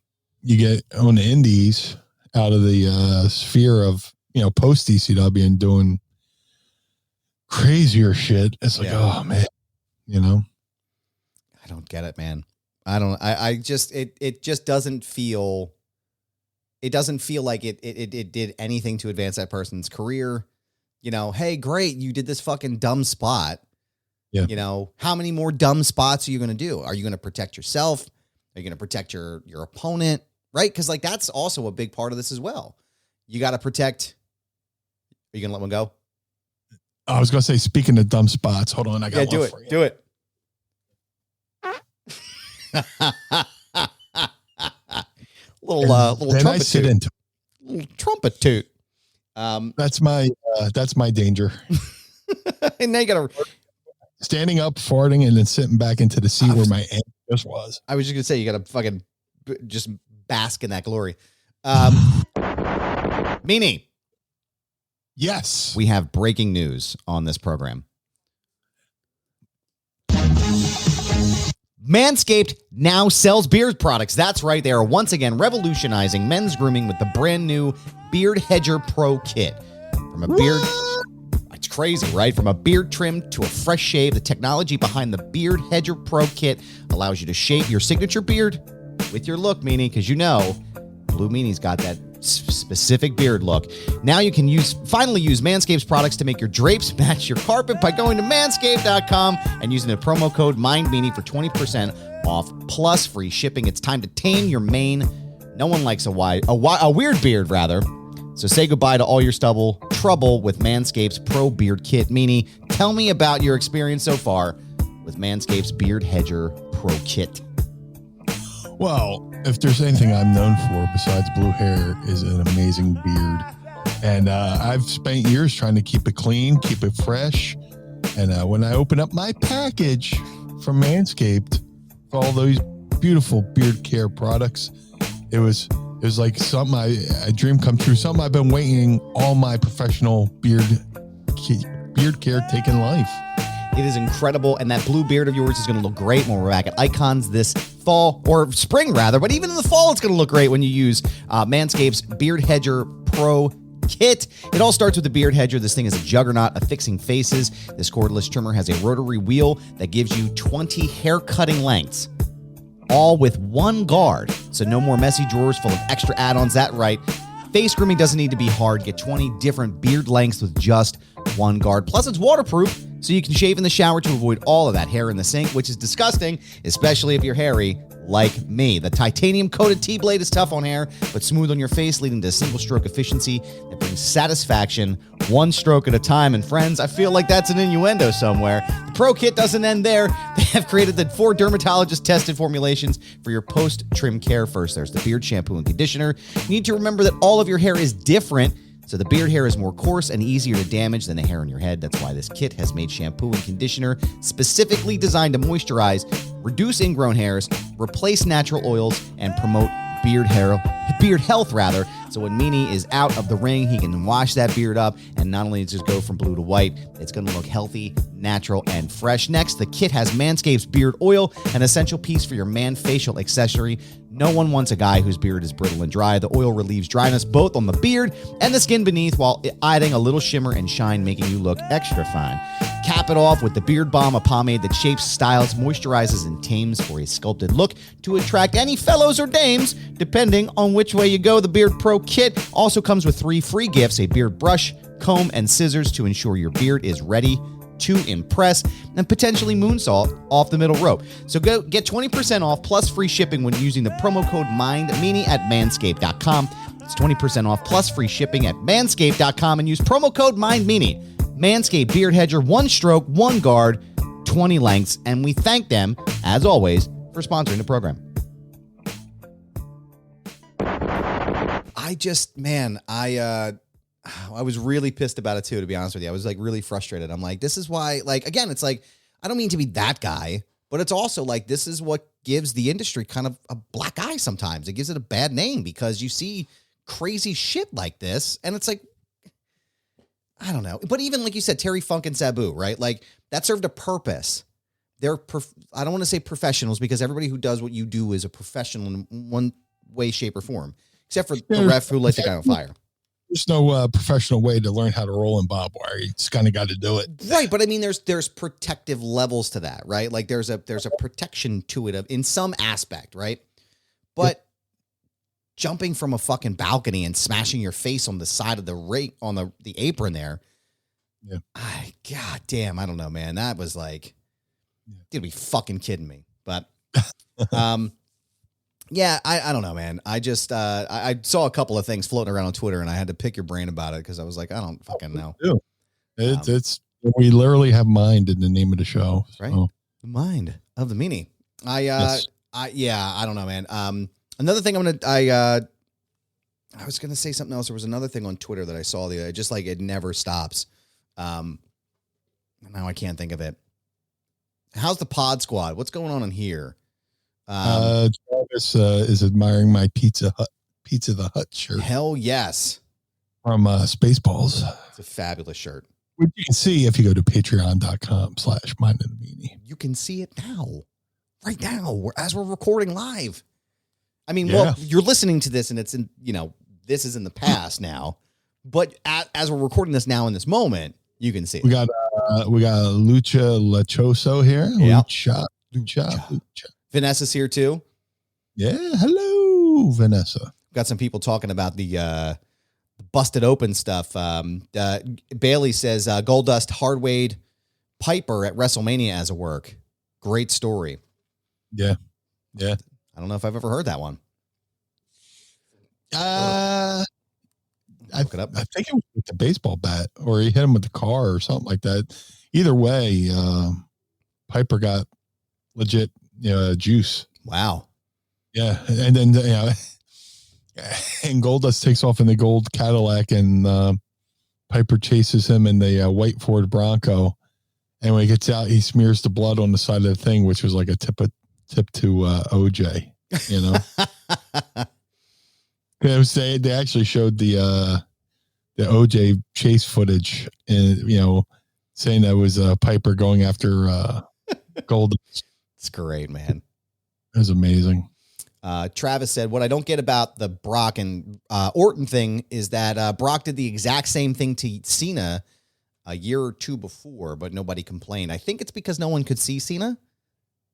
Speaker 3: you get on the indies out of the sphere of, you know, post ECW and doing crazier shit. It's like, oh man, you know,
Speaker 2: I don't get it, man. I just, it just doesn't feel. It doesn't feel like it did anything to advance that person's career. Hey, great, you did this fucking dumb spot.
Speaker 3: Yeah.
Speaker 2: How many more dumb spots are you going to do? Are you going to protect yourself? Are you going to protect your opponent? Right? Because like that's also a big part of this as well. You got to protect. Are you going to let one go?
Speaker 3: I was going to say, speaking of dumb spots, hold on. I got
Speaker 2: do
Speaker 3: one
Speaker 2: it.
Speaker 3: for you.
Speaker 2: Do it. little
Speaker 3: then
Speaker 2: trumpet
Speaker 3: I sit
Speaker 2: toot.
Speaker 3: into
Speaker 2: Little trumpet toot.
Speaker 3: that's my danger.
Speaker 2: And now you got to
Speaker 3: standing up, farting, and then sitting back into the seat where my aunt just was.
Speaker 2: I was just gonna say you got to fucking just bask in that glory. Meanie.
Speaker 3: Yes.
Speaker 2: We have breaking news on this program. Manscaped now sells beard products. That's right. They are once again revolutionizing men's grooming with the brand new Beard Hedger Pro Kit. From a beard... It's crazy, right? From a beard trim to a fresh shave, the technology behind the Beard Hedger Pro Kit allows you to shape your signature beard with your look, Meanie, because Blue Meanie's got that specific beard look. Now you can finally use Manscaped's products to make your drapes match your carpet by going to manscaped.com and using the promo code MindMeanie for 20% off plus free shipping. It's time to tame your mane. No one likes a weird beard, rather. So say goodbye to all your trouble with Manscaped's Pro Beard Kit. Meanie, tell me about your experience so far with Manscaped's Beard Hedger Pro Kit.
Speaker 3: Well, if there's anything I'm known for besides blue hair is an amazing beard. And I've spent years trying to keep it clean, keep it fresh. And when I open up my package from Manscaped for all those beautiful beard care products, it was like something a dream come true, something I've been waiting all my professional beard care taking life.
Speaker 2: It is incredible, and that blue beard of yours is going to look great when we're back at Icons this fall, or spring rather, but even in the fall it's going to look great when you use Manscaped's Beard Hedger Pro Kit. It all starts with the Beard Hedger. This thing is a juggernaut of fixing faces. This cordless trimmer has a rotary wheel that gives you 20 hair cutting lengths, all with one guard. So no more messy drawers full of extra add-ons. That right. Face grooming doesn't need to be hard. Get 20 different beard lengths with just one guard. Plus, it's waterproof, so you can shave in the shower to avoid all of that hair in the sink, which is disgusting, especially if you're hairy like me. The titanium-coated T-blade is tough on hair, but smooth on your face, leading to a single-stroke efficiency that brings satisfaction one stroke at a time. And friends, I feel like that's an innuendo somewhere. The Pro Kit doesn't end there. They have created the 4 dermatologist-tested formulations for your post-trim care. First, there's the beard shampoo and conditioner. You need to remember that all of your hair is different, so the beard hair is more coarse and easier to damage than the hair on your head. That's why this kit has made shampoo and conditioner specifically designed to moisturize, reduce ingrown hairs, replace natural oils, and promote beard health rather. So when Meanie is out of the ring, he can wash that beard up, and not only does it go from blue to white, it's going to look healthy, natural, and fresh. Next, the kit has Manscaped's beard oil, an essential piece for your man facial accessory. No one wants a guy whose beard is brittle and dry. The oil relieves dryness both on the beard and the skin beneath, while adding a little shimmer and shine, making you look extra fine. Cap it off with the Beard Balm, a pomade that shapes, styles, moisturizes, and tames for a sculpted look to attract any fellows or dames, depending on which way you go. The Beard Pro Kit also comes with 3 free gifts: a beard brush, comb, and scissors to ensure your beard is ready to impress, and potentially moonsault off the middle rope. So go get 20% off plus free shipping when using the promo code MindMeanie at manscaped.com. It's 20% off plus free shipping at manscaped.com and use promo code MindMeanie. Manscaped Beard Hedger, 1 stroke, 1 guard, 20 lengths, and we thank them, as always, for sponsoring the program. I was really pissed about it too, to be honest with you. I was like really frustrated. I'm like, this is why, like, again, it's like, I don't mean to be that guy, but it's also like, this is what gives the industry kind of a black eye sometimes. It gives it a bad name because you see crazy shit like this, and it's like, I don't know. But even like you said, Terry Funk and Sabu, right? Like, that served a purpose. They're, I don't want to say professionals, because everybody who does what you do is a professional in one way, shape, or form, except for the ref who lights the guy on fire.
Speaker 3: There's no professional way to learn how to roll in barbed wire. You just kind of got to do it.
Speaker 2: Right. But I mean, there's protective levels to that, right? Like there's a protection to it in some aspect, right? But jumping from a fucking balcony and smashing your face on the side of the ring, on the apron there,
Speaker 3: Yeah.
Speaker 2: God damn, I don't know, man. That was like, you'd be fucking kidding me. But, yeah, I don't know, man. I just, I saw a couple of things floating around on Twitter, and I had to pick your brain about it because I was like, I don't fucking know.
Speaker 3: It's we literally have mind in the name of the show,
Speaker 2: right?
Speaker 3: So.
Speaker 2: The mind of the meanie. I don't know, man. Another thing I was gonna say something else. There was another thing on Twitter that I saw the other, just like it never stops. Now I can't think of it. How's the Pod Squad? What's going on in here?
Speaker 3: Travis is admiring my Pizza the Hut shirt.
Speaker 2: Hell yes.
Speaker 3: From Spaceballs.
Speaker 2: It's a fabulous shirt.
Speaker 3: Which you can see if you go to patreon.com/mind of the meanie.
Speaker 2: You can see it now. Right now, as we're recording live. I mean, well, you're listening to this and it's in, this is in the past now, but as we're recording this now in this moment, you can see it.
Speaker 3: We got Lucha Lechoso here.
Speaker 2: Yep.
Speaker 3: Lucha.
Speaker 2: Vanessa's here too.
Speaker 3: Yeah. Hello, Vanessa.
Speaker 2: Got some people talking about the busted open stuff. Bailey says Goldust Hardwade Piper at WrestleMania as a work. Great story.
Speaker 3: Yeah.
Speaker 2: I don't know if I've ever heard that one.
Speaker 3: I
Speaker 2: Look it up.
Speaker 3: I think it was with the baseball bat, or he hit him with the car or something like that. Either way, Piper got legit juice.
Speaker 2: Wow.
Speaker 3: Yeah. And then and Goldust takes off in the gold Cadillac, and Piper chases him in the white Ford Bronco. And when he gets out, he smears the blood on the side of the thing, which was like a tip to OJ. They actually showed the OJ chase footage, and saying that was Piper going after Goldust.
Speaker 2: It's great, man.
Speaker 3: It was amazing.
Speaker 2: Travis said, what I don't get about the Brock and Orton thing is that Brock did the exact same thing to Cena a year or two before, but nobody complained. I think it's because no one could see Cena.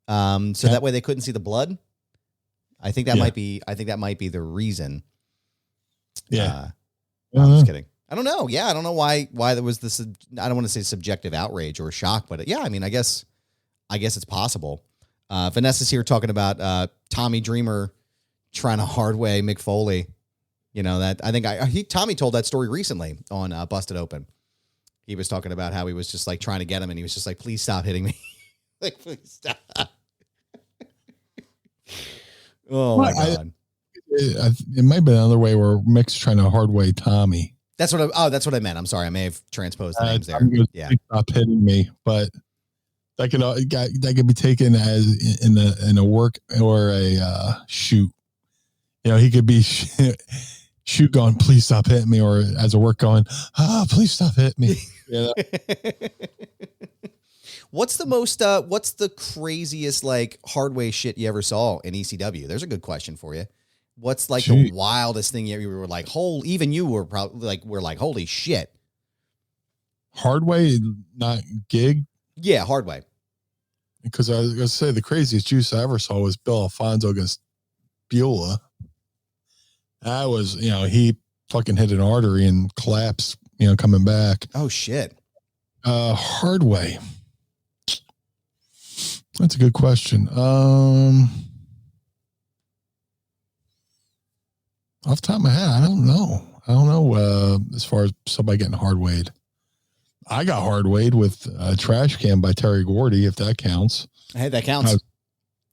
Speaker 2: So that way they couldn't see the blood. I think that might be the reason.
Speaker 3: Yeah.
Speaker 2: I'm just kidding. I don't know. Yeah. I don't know why there was this, I don't want to say subjective outrage or shock, but yeah, I mean, I guess it's possible. Vanessa's here talking about Tommy Dreamer trying to hard way Mick Foley. That I think Tommy told that story recently on Busted Open. He was talking about how he was just like trying to get him, and he was just like, "Please stop hitting me, like please stop." Oh my god!
Speaker 3: It might have been another way where Mick's trying to hard way Tommy.
Speaker 2: That's what I meant. I'm sorry, I may have transposed the names there. Yeah,
Speaker 3: stop hitting me, but that could be taken as in a work or a shoot. He could be shoot going, please stop hitting me, or as a work going, please stop hitting me.
Speaker 2: What's the craziest like hard way shit you ever saw in ECW? There's a good question for you. What's like the wildest thing you were like, even you were probably like, we're like, holy shit.
Speaker 3: Hard way, not gig.
Speaker 2: Yeah. Hard way.
Speaker 3: Because I was going to say the craziest juice I ever saw was Bill Alfonso against Beulah. That was, he fucking hit an artery and collapsed, coming back.
Speaker 2: Oh shit.
Speaker 3: Hard way. That's a good question. Off the top of my head, I don't know. As far as somebody getting hard weighed, I got hard weighed with a trash can by Terry Gordy, if that counts.
Speaker 2: Hey, that counts.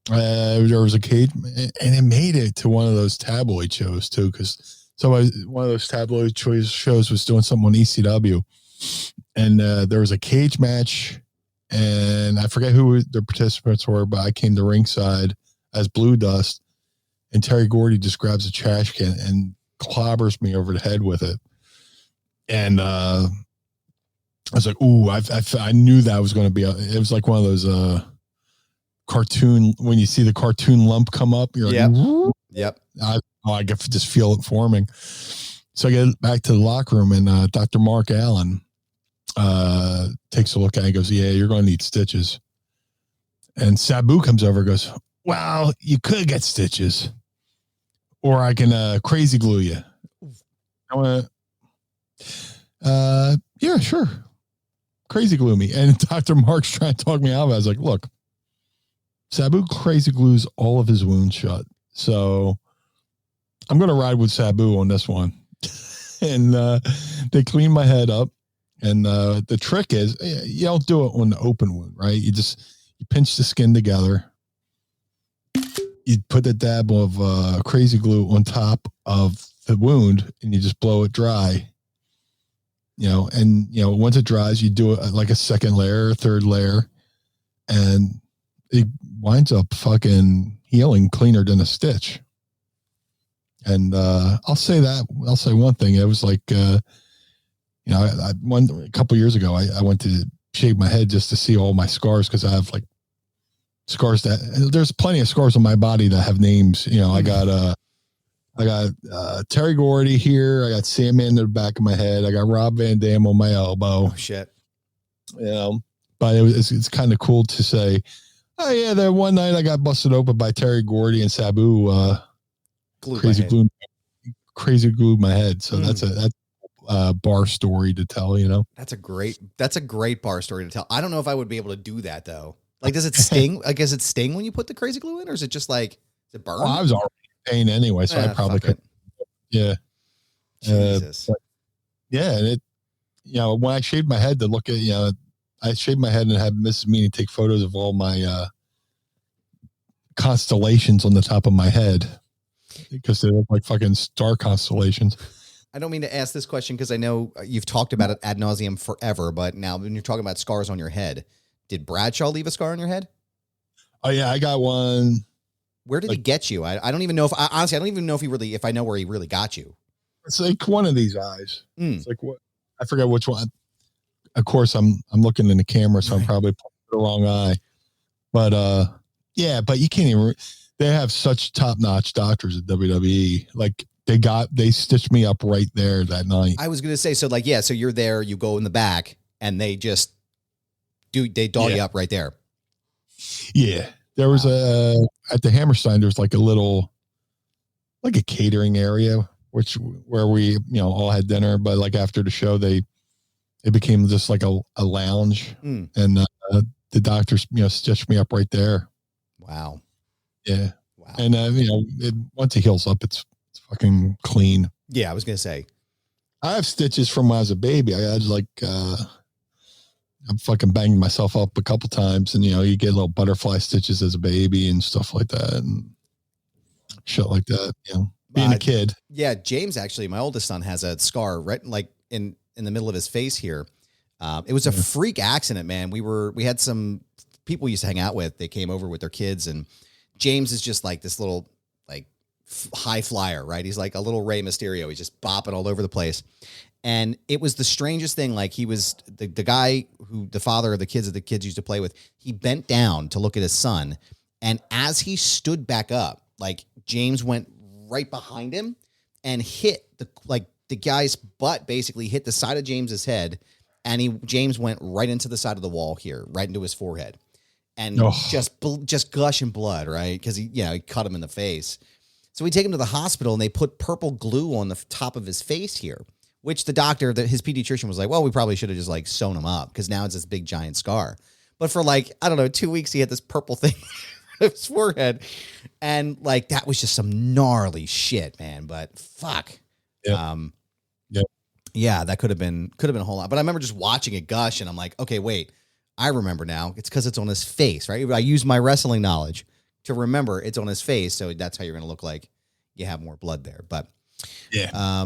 Speaker 3: There was a cage, and it made it to one of those tabloid shows too, because one of those tabloid shows was doing something on ECW, and there was a cage match, and I forget who the participants were, but I came to ringside as BlueDust, and Terry Gordy just grabs a trash can and clobbers me over the head with it, and I was like, "Ooh!" I knew that was going to be. It was like one of those cartoon, when you see the cartoon lump come up, you're like,
Speaker 2: yep.
Speaker 3: I can just feel it forming. So I get back to the locker room, and Dr. Mark Allen takes a look at it and goes, "Yeah, you're going to need stitches." And Sabu comes over and goes, "Well, you could get stitches, or I can crazy glue you." I went, "Yeah, sure." crazy glue me. And Dr. Mark's trying to talk me out of it. I was like, look, Sabu crazy glues all of his wounds shut. So I'm going to ride with Sabu on this one. And they clean my head up. And the trick is you don't do it on the open wound, right? You pinch the skin together. You put the dab of crazy glue on top of the wound and you just blow it dry. And once it dries, you do it like a second layer, third layer, and it winds up fucking healing cleaner than a stitch. And I'll say one thing. It was like, a couple years ago, I went to shave my head just to see all my scars because I have like scars there's plenty of scars on my body that have names. I got Terry Gordy here. I got Sandman in the back of my head. I got Rob Van Dam on my elbow.
Speaker 2: Oh shit.
Speaker 3: But it's kind of cool to say, oh yeah, that one night I got busted open by Terry Gordy and Sabu. Crazy glued my head. So that's a bar story to tell.
Speaker 2: That's a great bar story to tell. I don't know if I would be able to do that though. Like, does it sting? I guess it sting when you put the crazy glue in, or is it just like, is it burn?
Speaker 3: Well, I was already in pain anyway, so I probably could. Yeah.
Speaker 2: Jesus.
Speaker 3: And it, when I shaved my head to look at, I shaved my head and had Mrs. Meanie take photos of all my constellations on the top of my head because they look like fucking star constellations.
Speaker 2: I don't mean to ask this question because I know you've talked about it ad nauseum forever, but now when you're talking about scars on your head, did Bradshaw leave a scar on your head?
Speaker 3: Oh yeah, I got one.
Speaker 2: Where did he get you? I don't even know honestly, I don't even know if I know where he really got you.
Speaker 3: It's like one of these eyes. It's like what? I forget which one. Of course, I'm looking in the camera, so I'm probably putting the wrong eye. But but you can't even. They have such top-notch doctors at WWE. Like they stitched me up right there that night.
Speaker 2: I was gonna say, so you're there, you go in the back, and they just they doll you up right there.
Speaker 3: Yeah, there was at the Hammerstein. There's like a catering area, where we all had dinner, but like after the show, it became just like a lounge, and the doctors stitched me up right there.
Speaker 2: Wow.
Speaker 3: Yeah. Wow. And once it heals up, it's fucking clean.
Speaker 2: Yeah, I was gonna say,
Speaker 3: I have stitches from when I was a baby. I had like I'm fucking banged myself up a couple times, and you get little butterfly stitches as a baby and stuff like that, and shit like that. Being a kid.
Speaker 2: Yeah, James actually, my oldest son, has a scar right like in the middle of his face here. It was a freak accident, man. We had some people we used to hang out with. They came over with their kids, and James is just like this little like high flyer, right? He's like a little Rey Mysterio. He's just bopping all over the place. And it was the strangest thing. Like he was the guy the father of the kids that the kids used to play with. He bent down to look at his son. And as he stood back up, like James went right behind him and hit the guy's butt basically hit the side of James's head. And James went right into the side of the wall here, right into his forehead. And just gushing blood, right? Because he cut him in the face. So we take him to the hospital and they put purple glue on the top of his face here, which the doctor, his pediatrician was like, well, we probably should have just like sewn him up because now it's this big giant scar. But for 2 weeks, he had this purple thing on his forehead. And like, that was just some gnarly shit, man. But fuck.
Speaker 3: Yeah.
Speaker 2: Yeah, that could have been a whole lot. But I remember just watching it gush and I'm like, okay, wait, I remember now. It's because it's on his face, right? I use my wrestling knowledge to remember it's on his face. So that's how you're going to look like you have more blood there. But
Speaker 3: yeah.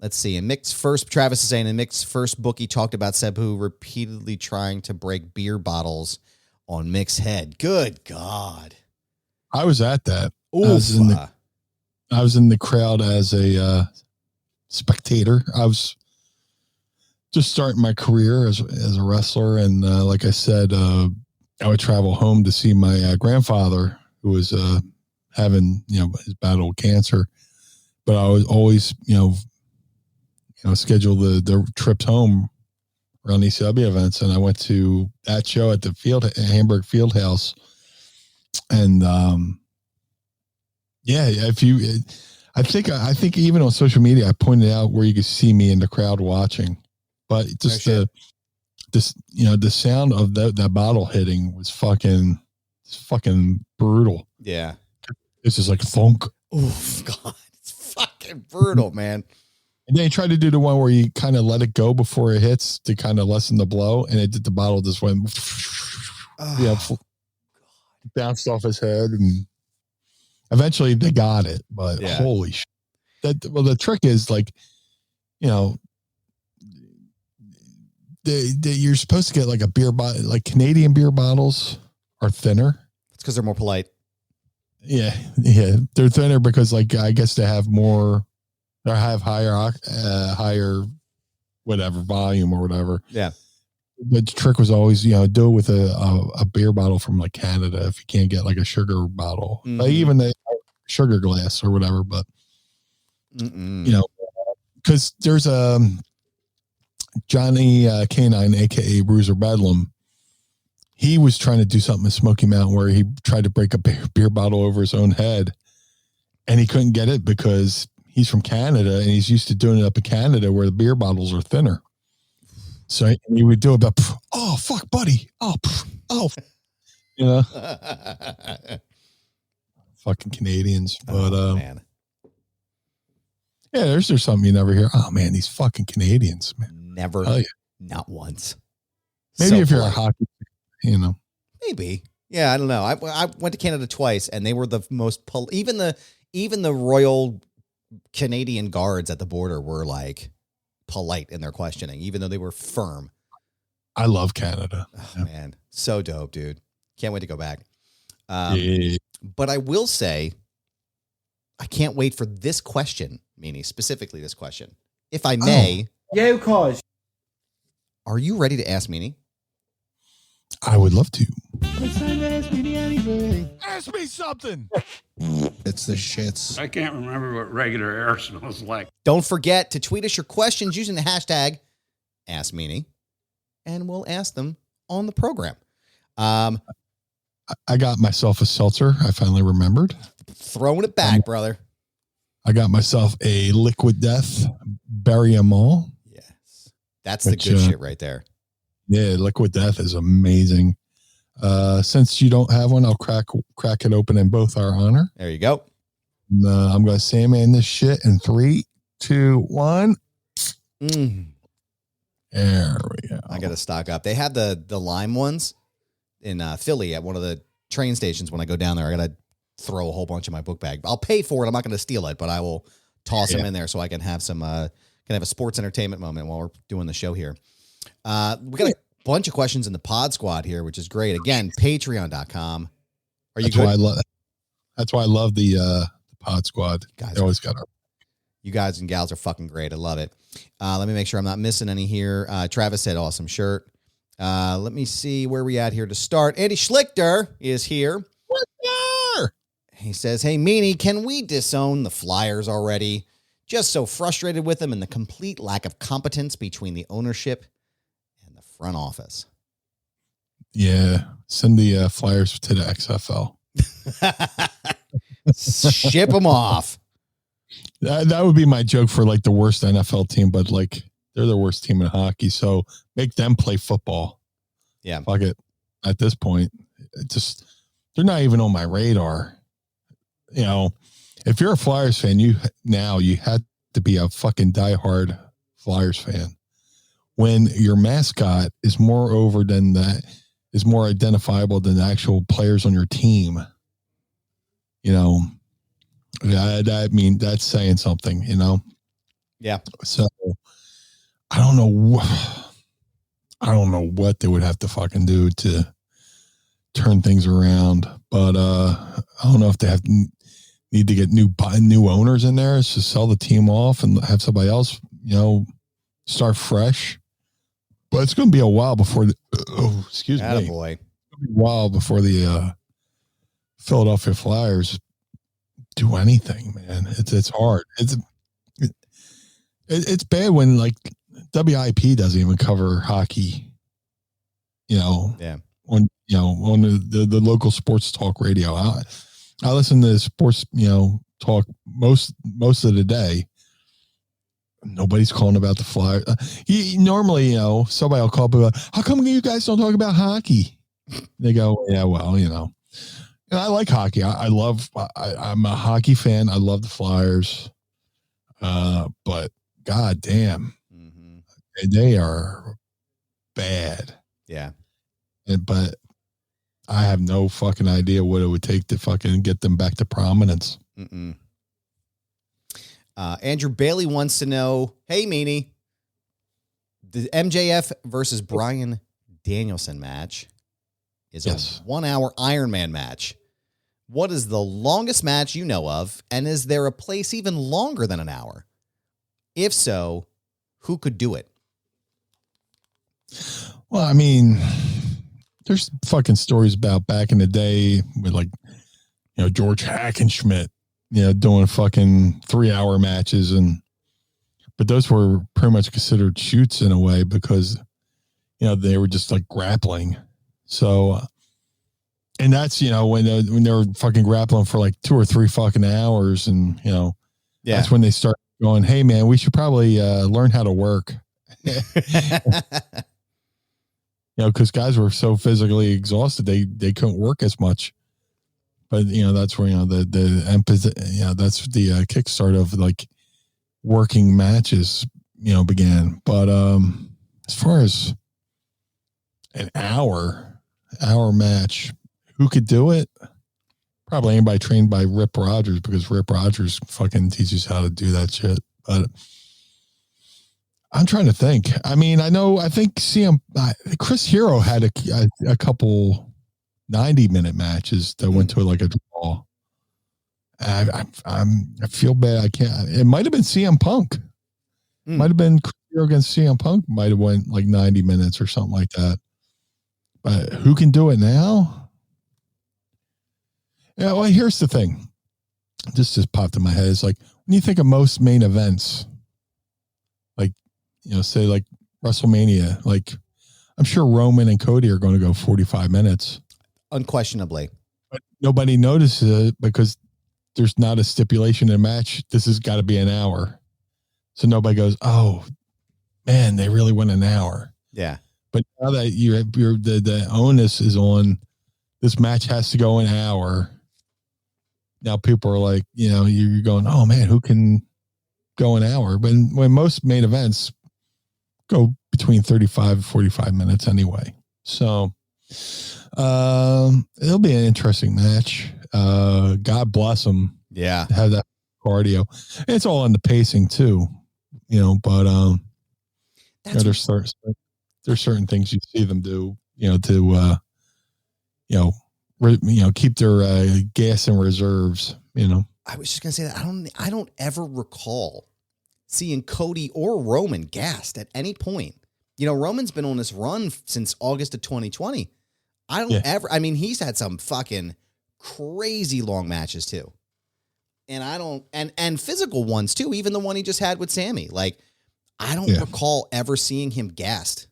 Speaker 2: Let's see. Travis is saying in Mick's first book, he talked about Sabu repeatedly trying to break beer bottles on Mick's head. Good God.
Speaker 3: I was at that.
Speaker 2: I
Speaker 3: was in the crowd as a spectator. I was just starting my career as a wrestler. And like I said, I would travel home to see my grandfather who was having, his battle with cancer. But I was always, schedule the trips home around ECW events. And I went to that show at the Hamburg Fieldhouse. And I think even on social media, I pointed out where you could see me in the crowd watching, but just this, the sound of that bottle hitting was fucking brutal.
Speaker 2: Yeah.
Speaker 3: It's just like thunk.
Speaker 2: Oh God, it's fucking brutal, man.
Speaker 3: And then he tried to do the one where you kind of let it go before it hits to kind of lessen the blow, and it did. The bottle just went, bounced off his head, and eventually they got it. But holy shit! The trick is like, you're supposed to get like a beer bottle, like Canadian beer bottles are thinner.
Speaker 2: It's because they're more polite.
Speaker 3: Yeah, they're thinner because like I guess they have more. They have higher, whatever volume or whatever.
Speaker 2: Yeah.
Speaker 3: The trick was always, do it with a beer bottle from like Canada if you can't get like a sugar bottle, like even the sugar glass or whatever. But because there's a Johnny Canine, aka Bruiser Bedlam. He was trying to do something in Smoky Mountain where he tried to break a beer bottle over his own head, and he couldn't get it because he's from Canada and he's used to doing it up in Canada where the beer bottles are thinner. So he would do about, oh, fuck, buddy. Oh. Fucking Canadians. But,
Speaker 2: man.
Speaker 3: Yeah, there's something you never hear. Oh, man, these fucking Canadians, man.
Speaker 2: Never. Not once.
Speaker 3: Maybe if you're a hockey fan,
Speaker 2: Maybe. Yeah, I don't know. I went to Canada twice and they were the most, even the Royal Canadian guards at the border were like polite in their questioning, even though they were firm.
Speaker 3: I love Canada.
Speaker 2: Oh, man, so dope, dude. Can't wait to go back. But I will say, I can't wait for this question, Meanie, specifically this question. If I may.
Speaker 4: Yeah, of course.
Speaker 2: Are you ready to ask Meanie?
Speaker 3: I would love to.
Speaker 4: It's time to ask Meanie anything.
Speaker 3: Ask me something.
Speaker 5: It's the shits.
Speaker 6: I can't remember what regular air smells like.
Speaker 2: Don't forget to tweet us your questions using the hashtag AskMeanie, and we'll ask them on the program.
Speaker 3: I got myself a seltzer. I finally remembered.
Speaker 2: Throwing it back, brother.
Speaker 3: I got myself a Liquid Death. Bury 'em all.
Speaker 2: Yes. That's the good shit right there.
Speaker 3: Yeah, Liquid Death is amazing. Since you don't have one, I'll crack it open in both our honor.
Speaker 2: There you go.
Speaker 3: I'm going to Sandman this shit in 3, 2, 1. There we go.
Speaker 2: I got to stock up. They have the lime ones in Philly at one of the train stations. When I go down there, I got to throw a whole bunch in my book bag. I'll pay for it. I'm not going to steal it, but I will toss them in there so I can have some, can have a sports entertainment moment while we're doing the show here. We got a bunch of questions in the pod squad here, which is great. Again, patreon.com. Are you good?
Speaker 3: That's why I love the pod squad. They always got our.
Speaker 2: You guys and gals are fucking great. I love it. Let me make sure I'm not missing any here. Travis said, awesome shirt. Let me see where we at here to start. Andy Schlichter is here. He says, hey, Meanie, can we disown the Flyers already? Just so frustrated with them and the complete lack of competence between the ownership and the front office.
Speaker 3: Yeah. Send the Flyers to the XFL.
Speaker 2: Ship them off.
Speaker 3: That would be my joke for like the worst NFL team, but like they're the worst team in hockey. So make them play football.
Speaker 2: Yeah.
Speaker 3: Fuck it. At this point, they're not even on my radar. If you're a Flyers fan, you had to be a fucking diehard Flyers fan. When your mascot is more identifiable than the actual players on your team, that's saying something,
Speaker 2: Yeah.
Speaker 3: So I don't know what they would have to fucking do to turn things around, but I don't know if they need to get new owners in there. It's just sell the team off and have somebody else, start fresh. But it's going to be a while before excuse me.
Speaker 2: Attaboy.
Speaker 3: It's going to be a while before the Philadelphia Flyers do anything, man. It's hard. It's bad when like WIP doesn't even cover hockey.
Speaker 2: Yeah.
Speaker 3: On the local sports talk radio. I listen to sports, talk most of the day. Nobody's calling about the Flyers. Normally, you know, somebody will call about, how come you guys don't talk about hockey? They go, yeah, well, you know. And I like hockey. I'm a hockey fan. I love the Flyers. But god damn, they are bad.
Speaker 2: Yeah.
Speaker 3: But I have no fucking idea what it would take to fucking get them back to prominence.
Speaker 2: Andrew Bailey wants to know, hey, Meanie, the MJF versus Bryan Danielson match is a 1 hour Iron Man match. What is the longest match you know of? And is there a place even longer than an hour? If so, who could do it?
Speaker 3: Well, I mean, there's fucking stories about back in the day with, like, you know, George Hackenschmidt, you know, doing fucking 3 hour matches. But those were pretty much considered shoots in a way because, you know, they were just like grappling. So, and that's, you know, when they were fucking grappling for like 2 or 3 fucking hours, and, you know, that's when they start going, hey man, we should probably learn how to work. You know, because guys were so physically exhausted, they couldn't work as much. But, you know, that's where, you know, the emphasis, you know, that's the kickstart of like working matches, you know, began. But as far as an hour match, who could do it? Probably anybody trained by Rip Rogers, because Rip Rogers fucking teaches how to do that shit. But I'm trying to think. I mean, I think Chris Hero had a couple 90-minute matches that went to like a draw. I feel bad. I can't. It might have been CM Punk. Might have been Chris Hero against CM Punk. Might have went like 90 minutes or something like that. But who can do it now? Yeah. Well, here's the thing. This just popped in my head. It's like when you think of most main events, like, you know, say like WrestleMania, like I'm sure Roman and Cody are going to go 45 minutes.
Speaker 2: Unquestionably.
Speaker 3: But nobody notices it because there's not a stipulation in a match. This has got to be an hour. So nobody goes, oh man, they really went an hour.
Speaker 2: Yeah. But
Speaker 3: now that the onus is on, this match has to go an hour. Now people are like, you know, you're going, oh man, who can go an hour? But when most main events go between 35 and 45 minutes anyway. So it'll be an interesting match. God bless them.
Speaker 2: Yeah.
Speaker 3: Have that cardio. It's all on the pacing too, you know, but you know, there's certain things you see them do, you know, to keep their gas in reserves, you know.
Speaker 2: I was just gonna say that I don't ever recall seeing Cody or Roman gassed at any point. You know, Roman's been on this run since August of 2020. I mean, he's had some fucking crazy long matches too. And physical ones too, even the one he just had with Sammy. Like, I don't recall ever seeing him gassed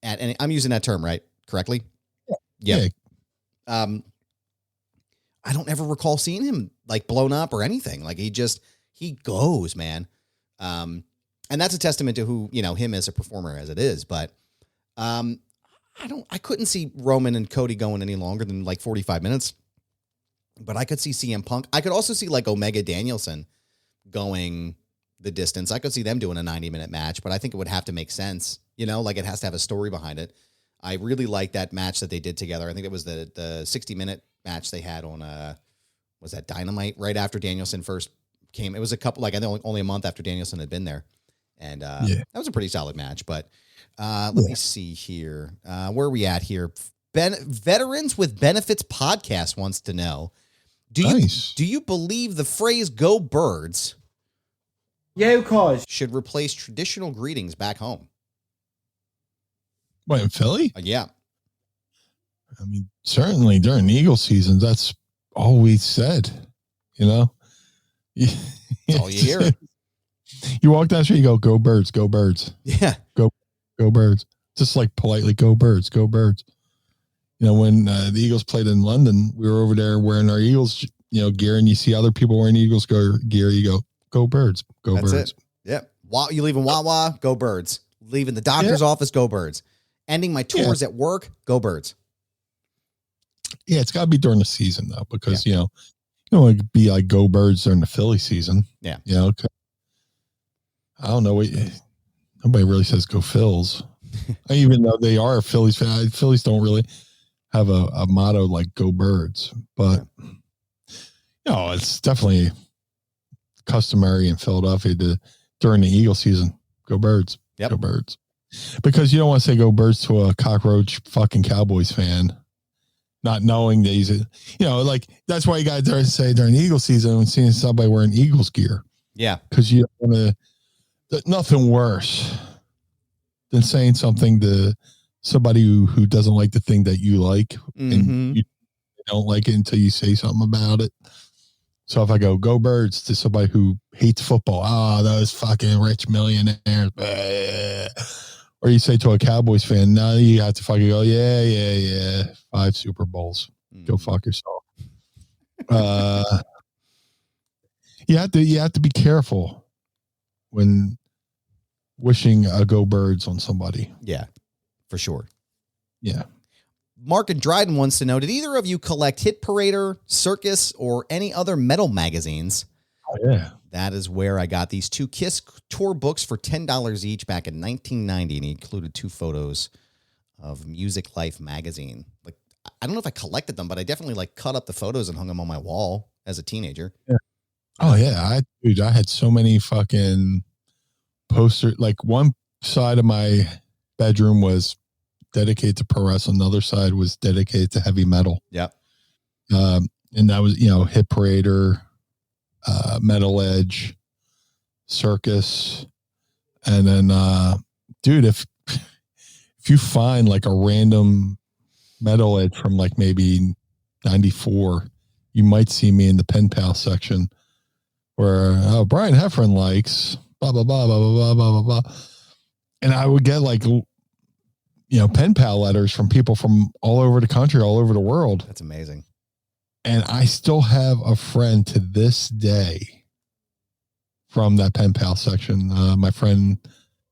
Speaker 2: at any, I'm using that term, right? Correctly? Yeah. I don't ever recall seeing him like blown up or anything. Like he goes, man. And that's a testament to who, you know, him as a performer as it is. But I couldn't see Roman and Cody going any longer than like 45 minutes. But I could see CM Punk. I could also see like Omega Danielson going the distance. I could see them doing a 90-minute match, but I think it would have to make sense. You know, like it has to have a story behind it. I really like that match that they did together. I think it was the 60-minute match they had on was that Dynamite right after Danielson first came. It was a couple, like I think only a month after Danielson had been there. And that was a pretty solid match. But let me see here. Where are we at here? Veterans with Benefits podcast wants to know, do you believe the phrase "Go Birds" should replace traditional greetings back home?
Speaker 3: What, in Philly?
Speaker 2: Yeah.
Speaker 3: I mean, certainly during the Eagle season, that's all we said, you know?
Speaker 2: That's all you hear.
Speaker 3: You walk down the street, you go Birds, go Birds.
Speaker 2: Yeah.
Speaker 3: Go Birds. Just like politely, go Birds, go Birds. You know, when the Eagles played in London, we were over there wearing our Eagles, you know, gear, and you see other people wearing Eagles gear, you go Birds, go
Speaker 2: That's
Speaker 3: Birds.
Speaker 2: It. Yep. You leaving Wawa? Go Birds. Leaving the doctor's office? Go Birds. Ending my tours at work? Go Birds.
Speaker 3: Yeah, it's got to be during the season though, because you know, it could be like Go Birds during the Philly season.
Speaker 2: Yeah.
Speaker 3: You know, I don't know. Nobody really says Go Phils, even though they are Phillies fans. Phillies don't really have a motto like Go Birds, but it's definitely customary in Philadelphia during the Eagle season. Go Birds.
Speaker 2: Yep.
Speaker 3: Go Birds. Because you don't want to say Go Birds to a cockroach fucking Cowboys fan, not knowing that he's like that's why you got to say during the Eagle season when seeing somebody wearing Eagles gear.
Speaker 2: Yeah.
Speaker 3: Because you don't want to, nothing worse than saying something to somebody who doesn't like the thing that you like and you don't like it until you say something about it. So if I go Birds to somebody who hates football, those fucking rich millionaires, or you say to a Cowboys fan, now you have to fucking go, yeah, 5 Super Bowls, go fuck yourself. You have to be careful when wishing a Go Birds on somebody.
Speaker 2: Yeah, for sure.
Speaker 3: Yeah.
Speaker 2: Mark and Dryden wants to know, did either of you collect Hit Parader, Circus, or any other metal magazines?
Speaker 3: Oh, yeah.
Speaker 2: That is where I got these 2 Kiss tour books for $10 each back in 1990, and he included 2 photos of Music Life magazine. Like, I don't know if I collected them, but I definitely cut up the photos and hung them on my wall as a teenager.
Speaker 3: Yeah. Oh yeah, I had so many fucking posters. Like one side of my bedroom was dedicated to pro wrestling, another side was dedicated to heavy metal.
Speaker 2: Yep.
Speaker 3: And that was Hit Parader, Metal Edge, Circus, and then dude, if you find like a random Metal Edge from like maybe 94, you might see me in the pen pal section where Brian Heffron likes blah blah blah blah blah blah blah blah, and I would get like pen pal letters from people from all over the country, all over the world.
Speaker 2: That's amazing.
Speaker 3: And I still have a friend to this day from that pen pal section. My friend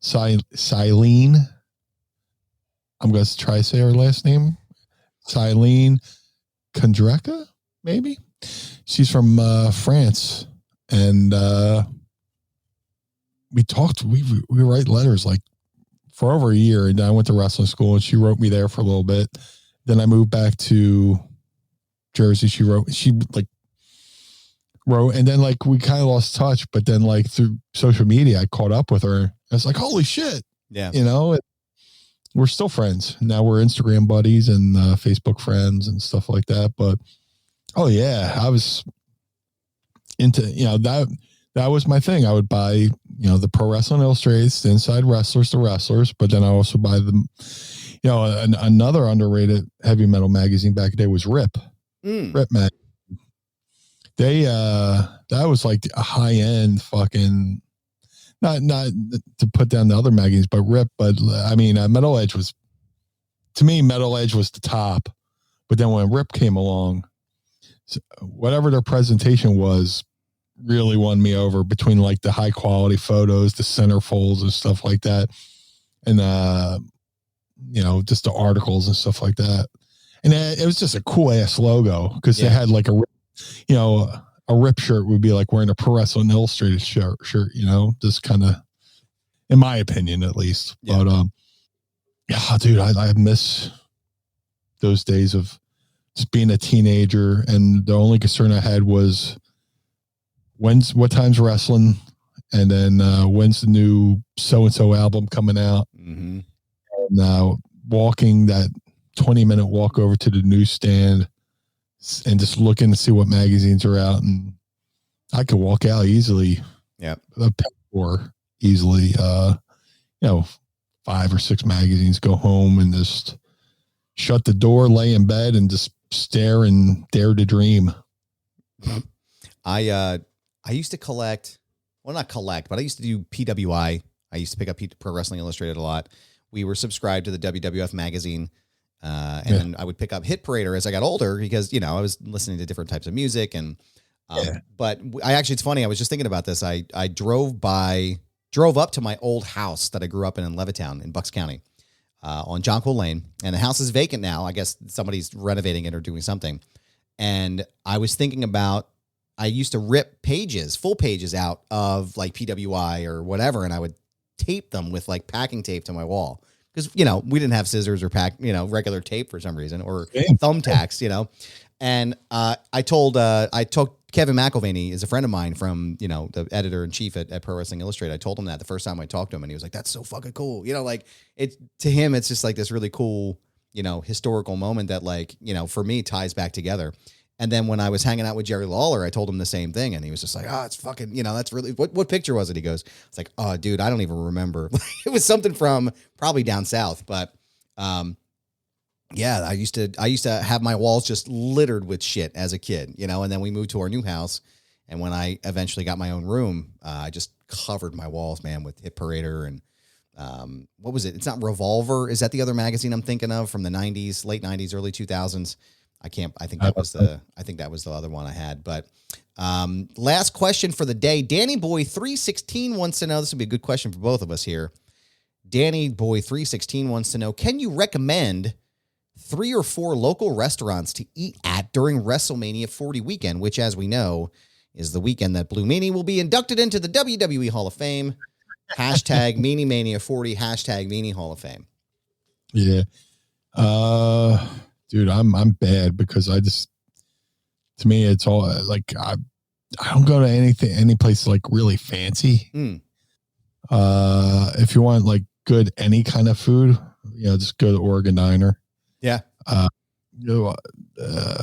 Speaker 3: Silene. I'm going to try to say her last name. Silene Kondreka, maybe. She's from France. And we talked, we write letters like for over a year. And I went to wrestling school and she wrote me there for a little bit. Then I moved back to Jersey. She wrote, and then like we kind of lost touch, but then like through social media, I caught up with her. I was like, holy shit.
Speaker 2: Yeah.
Speaker 3: We're still friends. Now we're Instagram buddies and Facebook friends and stuff like that. But oh yeah, I was into, that was my thing. I would buy, the Pro Wrestling Illustrated, the Inside Wrestlers, the Wrestlers, but then I also buy them, another underrated heavy metal magazine back in the day was Rip. Rip Mag. They that was like a high end fucking, not to put down the other magazines, but Rip. But I mean, Metal Edge was, to me, Metal Edge was the top. But then when Rip came along, whatever their presentation was, really won me over between like the high quality photos, the centerfolds and stuff like that, and just the articles and stuff like that. And it was just a cool ass logo because they had like a Rip shirt would be like wearing a Pro Wrestling Illustrated shirt, just kind of, in my opinion, at least. Yeah. But dude, I miss those days of just being a teenager, and the only concern I had was what time's wrestling, and then when's the new so and so album coming out, and walking that 20-minute walk over to the newsstand and just looking to see what magazines are out, and I could walk out easily.
Speaker 2: Yeah,
Speaker 3: or easily, 5 or 6 magazines. Go home and just shut the door, lay in bed, and just stare and dare to dream.
Speaker 2: I used to collect, well, not collect, but I used to do PWI. I used to pick up Pro Wrestling Illustrated a lot. We were subscribed to the WWF magazine. Then I would pick up Hit Parader as I got older because, I was listening to different types of music. And, but it's funny. I was just thinking about this. I drove by drove up to my old house that I grew up in Levittown in Bucks County on Jonquil Lane. And the house is vacant now. I guess somebody's renovating it or doing something. And I was thinking about, I used to rip pages, full pages out of like PWI or whatever, and I would tape them with like packing tape to my wall. Because, we didn't have scissors or regular tape for some reason, or thumbtacks, And I told Kevin McElvaney is a friend of mine from, the editor-in-chief at Pro Wrestling Illustrated. I told him that the first time I talked to him, and he was like, that's so fucking cool. To him, it's just like this really cool, historical moment that for me ties back together. And then when I was hanging out with Jerry Lawler, I told him the same thing. And he was just like, it's fucking, that's really, what picture was it? He goes, it's like, oh, dude, I don't even remember. It was something from probably down south. But yeah, I used to have my walls just littered with shit as a kid, and then we moved to our new house. And when I eventually got my own room, I just covered my walls, man, with Hit Parader and what was it? It's not Revolver. Is that the other magazine I'm thinking of from the 90s, late 90s, early 2000s? I think that was the other one I had. But last question for the day. Danny Boy 316 wants to know, this would be a good question for both of us here. Danny Boy 316 wants to know, can you recommend 3 or 4 local restaurants to eat at during WrestleMania 40 weekend, which, as we know, is the weekend that Blue Meanie will be inducted into the WWE Hall of Fame. Hashtag Meanie Mania 40, hashtag Meanie Hall of Fame.
Speaker 3: Yeah. Dude, I'm bad because to me, it's all like, I don't go to any place like really fancy. If you want like good, any kind of food, just go to Oregon Diner.
Speaker 2: Yeah.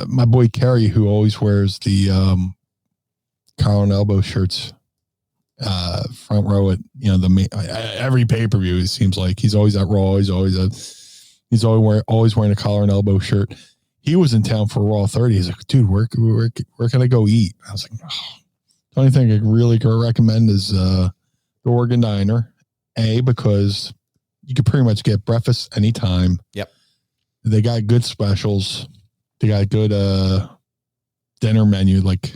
Speaker 3: My boy Kerry, who always wears the collar and elbow shirts, front row at every pay-per-view, it seems like he's always at Raw. He's always wearing a collar and elbow shirt. He was in town for Raw 30. He's like, dude, where can I go eat? I was like, the only thing I really can recommend is the Oregon Diner. Because you can pretty much get breakfast anytime.
Speaker 2: Yep.
Speaker 3: They got good specials. They got good dinner menu, like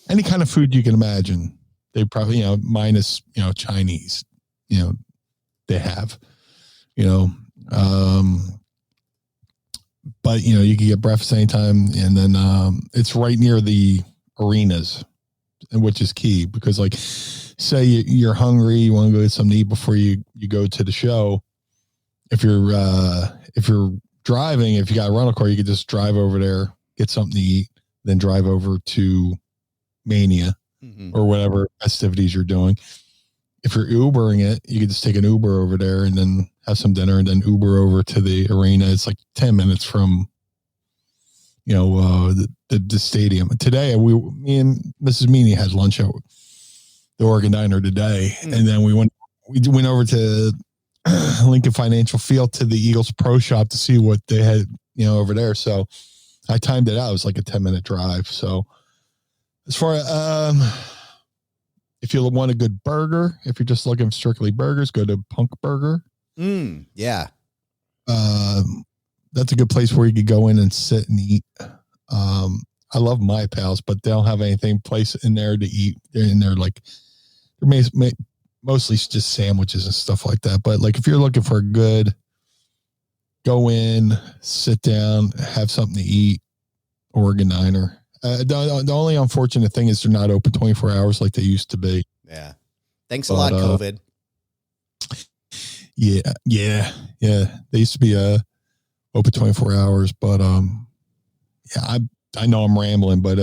Speaker 3: any kind of food you can imagine. They probably, minus, Chinese, they have, but you can get breakfast anytime, and then it's right near the arenas, which is key because, like, say you're hungry, you want to go get something to eat before you go to the show. If you're driving, if you got a rental car, you could just drive over there, get something to eat, then drive over to Mania or whatever festivities you're doing. If you're Ubering it, you could just take an Uber over there and then have some dinner and then Uber over to the arena. It's like 10 minutes from, the stadium. Today, me and Mrs. Meanie had lunch at the Oregon Diner today. And then we went over to Lincoln Financial Field to the Eagles Pro Shop to see what they had, over there. So I timed it out. It was like a 10-minute drive. So as far as, if you want a good burger, if you're just looking for strictly burgers, go to Punk Burger.
Speaker 2: Yeah.
Speaker 3: That's a good place where you could go in and sit and eat. I love My Pals, but they don't have anything place in there to eat. They're in there like they're mostly just sandwiches and stuff like that. But like if you're looking for a good, go in, sit down, have something to eat, Oregon Diner. The only unfortunate thing is they're not open 24 hours like they used to be.
Speaker 2: Yeah. Thanks a lot, COVID.
Speaker 3: Yeah. They used to be open 24 hours, but I know I'm rambling, but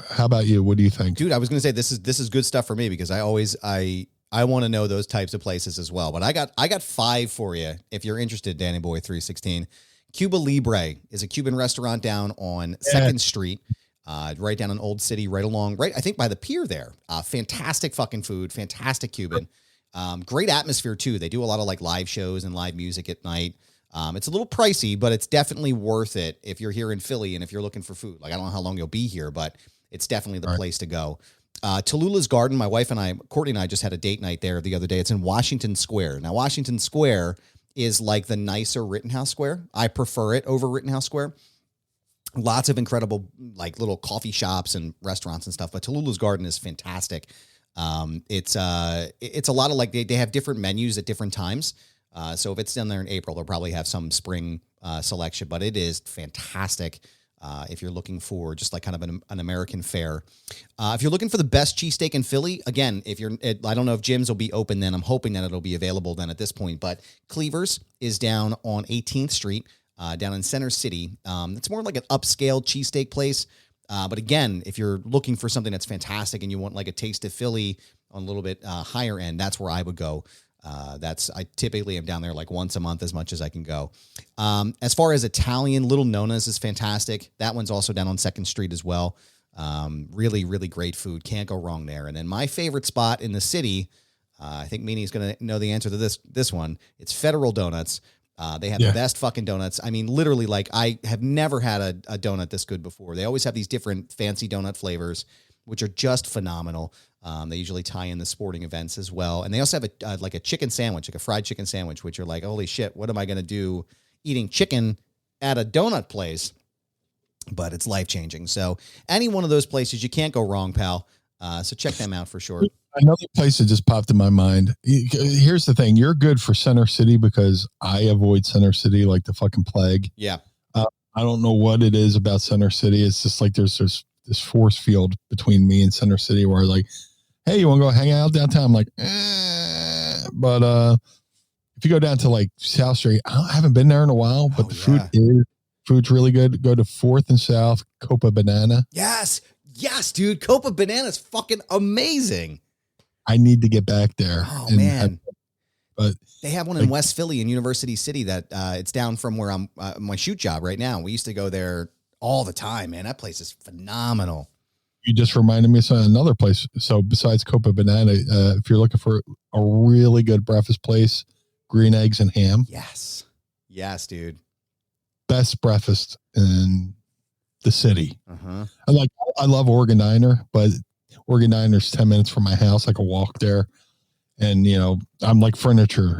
Speaker 3: how about you? What do you think?
Speaker 2: Dude, I was going to say this is good stuff for me because I want to know those types of places as well. But I got 5 for you if you're interested, Danny Boy 316. Cuba Libre is a Cuban restaurant down on 2nd Street. Right down in Old City, I think by the pier there. Fantastic fucking food, fantastic Cuban. Great atmosphere too. They do a lot of like live shows and live music at night. It's a little pricey, but it's definitely worth it if you're here in Philly and if you're looking for food. Like, I don't know how long you'll be here, but it's definitely the place to go. Tallulah's Garden, my wife and I, Courtney and I just had a date night there the other day. It's in Washington Square. Now, Washington Square is like the nicer Rittenhouse Square. I prefer it over Rittenhouse Square. Lots of incredible, like, little coffee shops and restaurants and stuff, but Tallulah's Garden is fantastic. It's a lot of like they have different menus at different times. So if it's down there in April, they'll probably have some spring selection, but it is fantastic. If you're looking for just like kind of an American fare. If you're looking for the best cheesesteak in Philly, again, I don't know if Jim's will be open then. I'm hoping that it'll be available then at this point, but Cleaver's is down on 18th Street, down in Center City. It's more like an upscale cheesesteak place. But again, if you're looking for something that's fantastic and you want like a taste of Philly on a little bit higher end, that's where I would go. I typically am down there like once a month as much as I can go. As far as Italian, Little Nona's is fantastic. That one's also down on 2nd Street as well. Really, really great food. Can't go wrong there. And then my favorite spot in the city, I think Meanie's going to know the answer to this one. It's Federal Donuts. They have the best fucking donuts. I mean, literally, like I have never had a donut this good before. They always have these different fancy donut flavors, which are just phenomenal. They usually tie in the sporting events as well. And they also have like a chicken sandwich, like a fried chicken sandwich, which you're like, holy shit, what am I going to do eating chicken at a donut place? But it's life-changing. So any one of those places, you can't go wrong, pal. So check them out for sure.
Speaker 3: Another place that just popped in my mind. Here's the thing. You're good for Center City because I avoid Center City like the fucking plague.
Speaker 2: Yeah.
Speaker 3: I don't know what it is about Center City. It's just like there's this force field between me and Center City where like, hey, you want to go hang out downtown? I'm like, But if you go down to like South Street, I haven't been there in a while, but food's really good. Go to 4th and South, Copa Banana.
Speaker 2: Yes, dude. Copa Banana is fucking amazing.
Speaker 3: I need to get back there.
Speaker 2: Oh, man.
Speaker 3: But
Speaker 2: they have one in West Philly in University City that it's down from where I'm my shoot job right now. We used to go there all the time, man. That place is phenomenal.
Speaker 3: You just reminded me of another place. So besides Copa Banana, if you're looking for a really good breakfast place, Green Eggs and Ham.
Speaker 2: Yes, dude.
Speaker 3: Best breakfast in the city.
Speaker 2: Uh-huh.
Speaker 3: I love Oregon Diner, but Oregon Diner's 10 minutes from my house. I can walk there. And, I'm like furniture,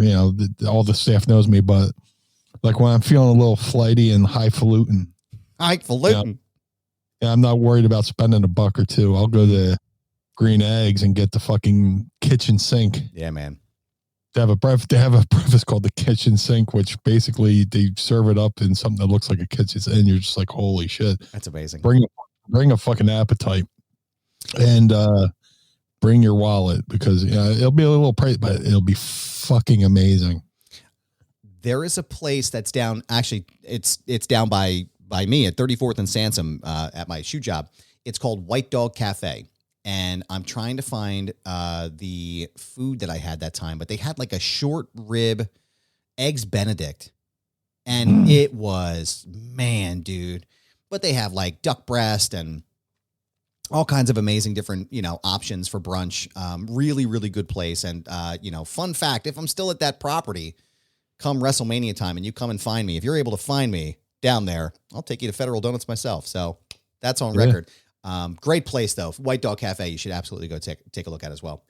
Speaker 3: all the staff knows me, but like when I'm feeling a little flighty and highfalutin, I'm not worried about spending $1 or $2. I'll go to Green Eggs and get the fucking kitchen sink.
Speaker 2: Yeah, man.
Speaker 3: They have a breakfast called the kitchen sink, which basically they serve it up in something that looks like a kitchen, and you're just like, holy shit.
Speaker 2: That's amazing.
Speaker 3: Bring a fucking appetite and bring your wallet because it'll be a little pricey, but it'll be fucking amazing.
Speaker 2: There is a place that's down. Actually, it's down by me at 34th and Sansom at my shoe job. It's called White Dog Cafe. And I'm trying to find the food that I had that time, but they had like a short rib eggs Benedict. And it was, man, dude. But they have like duck breast and all kinds of amazing different, options for brunch. Really, really good place. And, fun fact, if I'm still at that property, come WrestleMania time and you come and find me. If you're able to find me down there, I'll take you to Federal Donuts myself. So that's on record. Great place though. White Dog Cafe. You should absolutely go take a look at as well.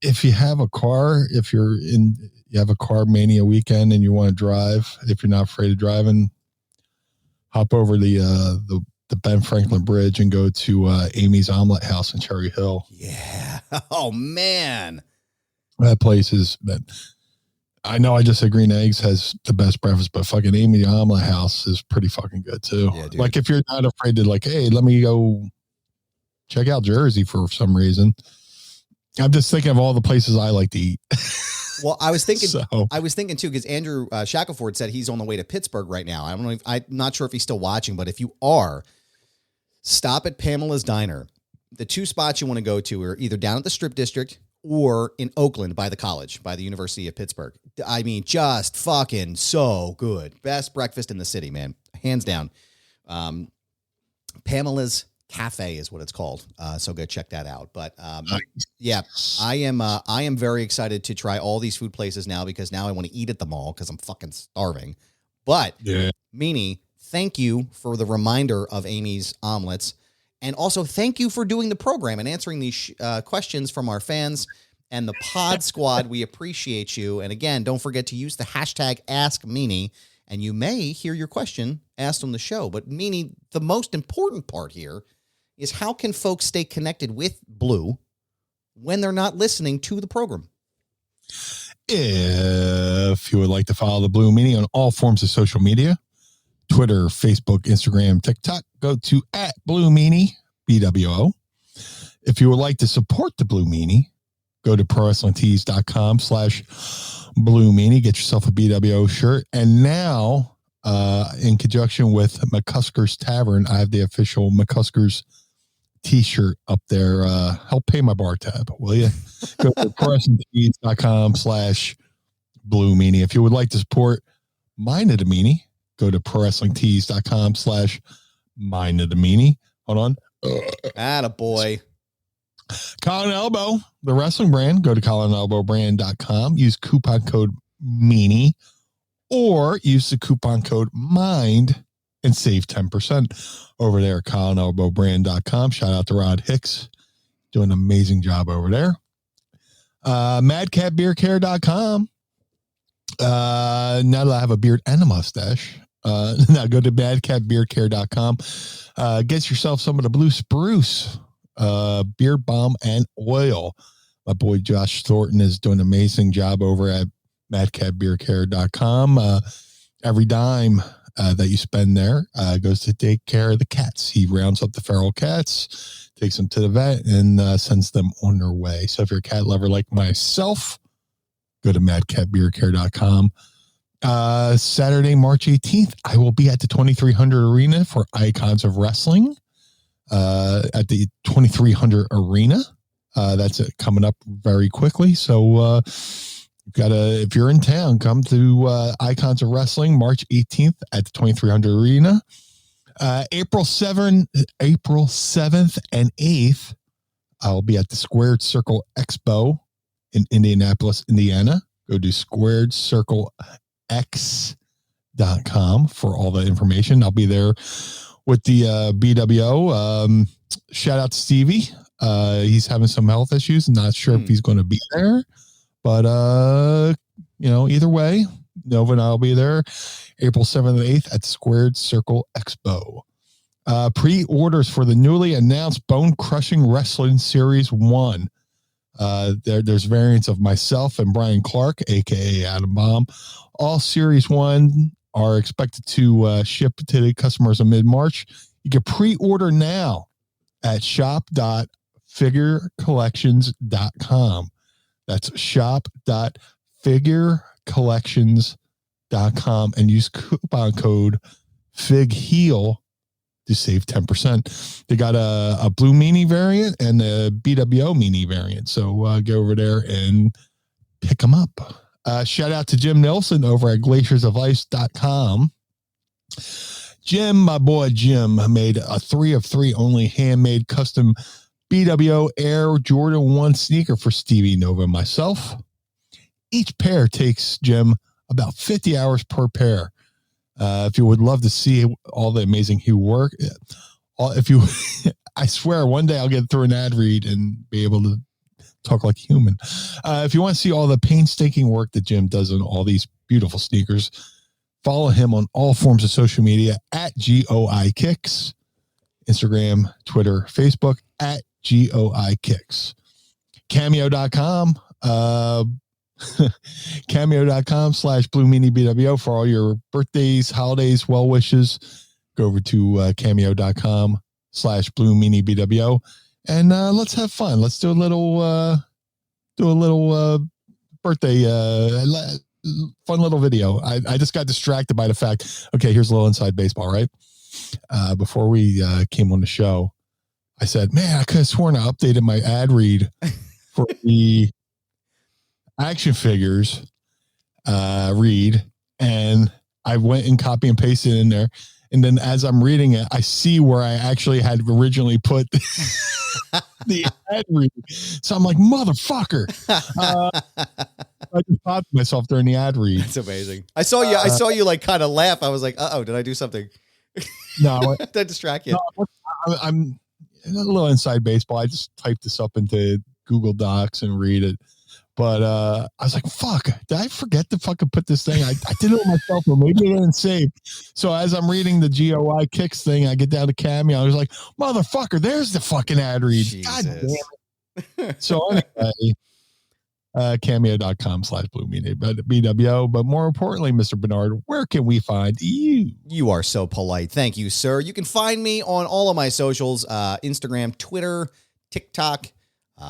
Speaker 3: If you have a car, you have a car mania weekend and you want to drive, if you're not afraid of driving, hop over the Ben Franklin Bridge and go to Amy's Omelet House in Cherry Hill.
Speaker 2: Yeah. Oh man.
Speaker 3: That place is, I know I just said Green Eggs has the best breakfast, but fucking Amy's Omelet House is pretty fucking good too. Yeah, like if you're not afraid to like, hey, let me go check out Jersey for some reason. I'm just thinking of all the places I like to eat.
Speaker 2: Well, I was thinking too, because Andrew Shackelford said he's on the way to Pittsburgh right now. I'm not sure if he's still watching, but if you are, stop at Pamela's Diner. The two spots you want to go to are either down at the Strip District or in Oakland by the college, by the University of Pittsburgh. I mean, just fucking so good. Best breakfast in the city, man. Hands down. Pamela's Cafe is what it's called. So go check that out. But yeah, I am very excited to try all these food places now because now I want to eat at them all because I'm fucking starving. But yeah. Meanie, thank you for the reminder of Amy's Omelets. And also thank you for doing the program and answering these questions from our fans and the pod squad. We appreciate you. And again, don't forget to use the hashtag #AskMeanie. And you may hear your question asked on the show. But Meanie, the most important part here is how can folks stay connected with Blue, when they're not listening to the program.
Speaker 3: If you would like to follow the Blue Meanie on all forms of social media, Twitter, Facebook, Instagram, TikTok, go to @BlueMeanie, BWO. If you would like to support the Blue Meanie, go to prowrestlingtees.com/Blue Meanie. Get yourself a BWO shirt. And now, in conjunction with McCusker's Tavern, I have the official McCusker's t-shirt up there. Help pay my bar tab, will you? Go to prowrestlingtees.com/Blue Meanie. If you would like to support Mind of the Meanie, go to prowrestlingtees.com/Mind of the Meanie. Hold on.
Speaker 2: Attaboy.
Speaker 3: Collar and Elbow, the wrestling brand. Go to collarandelbowbrand.com. Use coupon code Meanie or use the coupon code MIND and save 10% over there at collarandelbowbrand.com. Shout out to Rod Hicks. Doing an amazing job over there. Madcatbeardcare.com. Now that I have a beard and a mustache, now go to madcatbeardcare.com. Get yourself some of the Blue Spruce beard balm and oil. My boy Josh Thornton is doing an amazing job over at madcatbeardcare.com. Every dime that you spend there goes to take care of the cats. He rounds up the feral cats, takes them to the vet, and sends them on their way. So if you're a cat lover like myself, go to madcatbeardcare.com. Saturday, March 18th, I will be at the 2300 Arena for Icons of Wrestling at the 2300 Arena. That's coming up very quickly. So if you're in town, come to Icons of Wrestling, March 18th at the 2300 Arena. April 7th and 8th, I'll be at the Squared Circle Expo in Indianapolis, Indiana. Go to squaredcirclex.com for all the information. I'll be there with the BWO. Shout out to Stevie. He's having some health issues. Not sure if he's going to be there, but either way, Nova and I'll be there April 7th and 8th at the Squared Circle Expo. Pre-orders for the newly announced Bone Crushing Wrestling Series 1. There's variants of myself and Brian Clark, aka Adam Bomb. All Series 1 are expected to ship to the customers in mid-March. You can pre-order now at shop.figurecollections.com. That's shop.figurecollections.com and use coupon code FIGHEAL to save 10%. They got a Blue Meanie variant and a BWO Meanie variant. So go over there and pick them up. Shout out to Jim Nelson over at glaciersofIce.com. Jim, my boy Jim, made a 3 of 3 only handmade custom BWO Air Jordan 1 sneaker for Stevie, Nova, and myself. Each pair takes Jim about 50 hours per pair. If you would love to see all the amazing work, I swear one day I'll get through an ad read and be able to talk like a human. If you want to see all the painstaking work that Jim does on all these beautiful sneakers, follow him on all forms of social media at GOI Kicks, Instagram, Twitter, Facebook at GOI Kicks. Cameo.com, cameo.com/Blue Meanie BWO for all your birthdays, holidays, well wishes. Go over to cameo.com/Blue Meanie BWO and let's have fun. Let's do a little birthday fun little video. I just got distracted by the fact. Okay, here's a little inside baseball, right? Before we came on the show, I said, man, I could have sworn I updated my ad read for the action figures read, and I went and copy and pasted in there. And then as I'm reading it, I see where I actually had originally put the ad read. So I'm like, motherfucker. I just popped myself during the ad read.
Speaker 2: That's amazing. I saw you like kind of laugh. I was like, uh-oh, did I do something?
Speaker 3: No.
Speaker 2: Did I distract you?
Speaker 3: No, I'm a little inside baseball. I just typed this up into Google Docs and read it. But I was like, fuck, did I forget to fucking put this thing? I did it myself, or maybe I didn't save. So as I'm reading the GOI Kicks thing, I get down to Cameo. I was like, motherfucker, there's the fucking ad read.
Speaker 2: Jesus.
Speaker 3: God damn it. So anyway, cameo.com/Blue Meanie, but BWO. But more importantly, Mr. Barnard, where can we find you?
Speaker 2: You are so polite. Thank you, sir. You can find me on all of my socials, Instagram, Twitter, TikTok,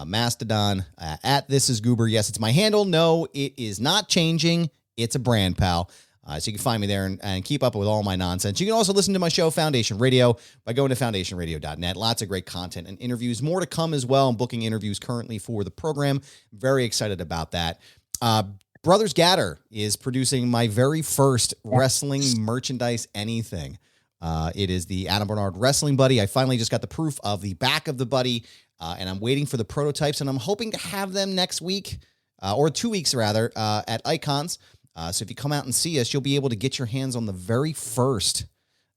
Speaker 2: Mastodon, at This Is Goober. Yes, it's my handle. No, it is not changing. It's a brand, pal. So you can find me there and keep up with all my nonsense. You can also listen to my show, Foundation Radio, by going to foundationradio.net. Lots of great content and interviews. More to come as well. I'm booking interviews currently for the program. Very excited about that. Brothers Gaddor is producing my very first wrestling merchandise anything. It is the Adam Barnard Wrestling Buddy. I finally just got the proof of the back of the buddy, and I'm waiting for the prototypes, and I'm hoping to have them next week, or 2 weeks rather, at Icons. So if you come out and see us, you'll be able to get your hands on the very first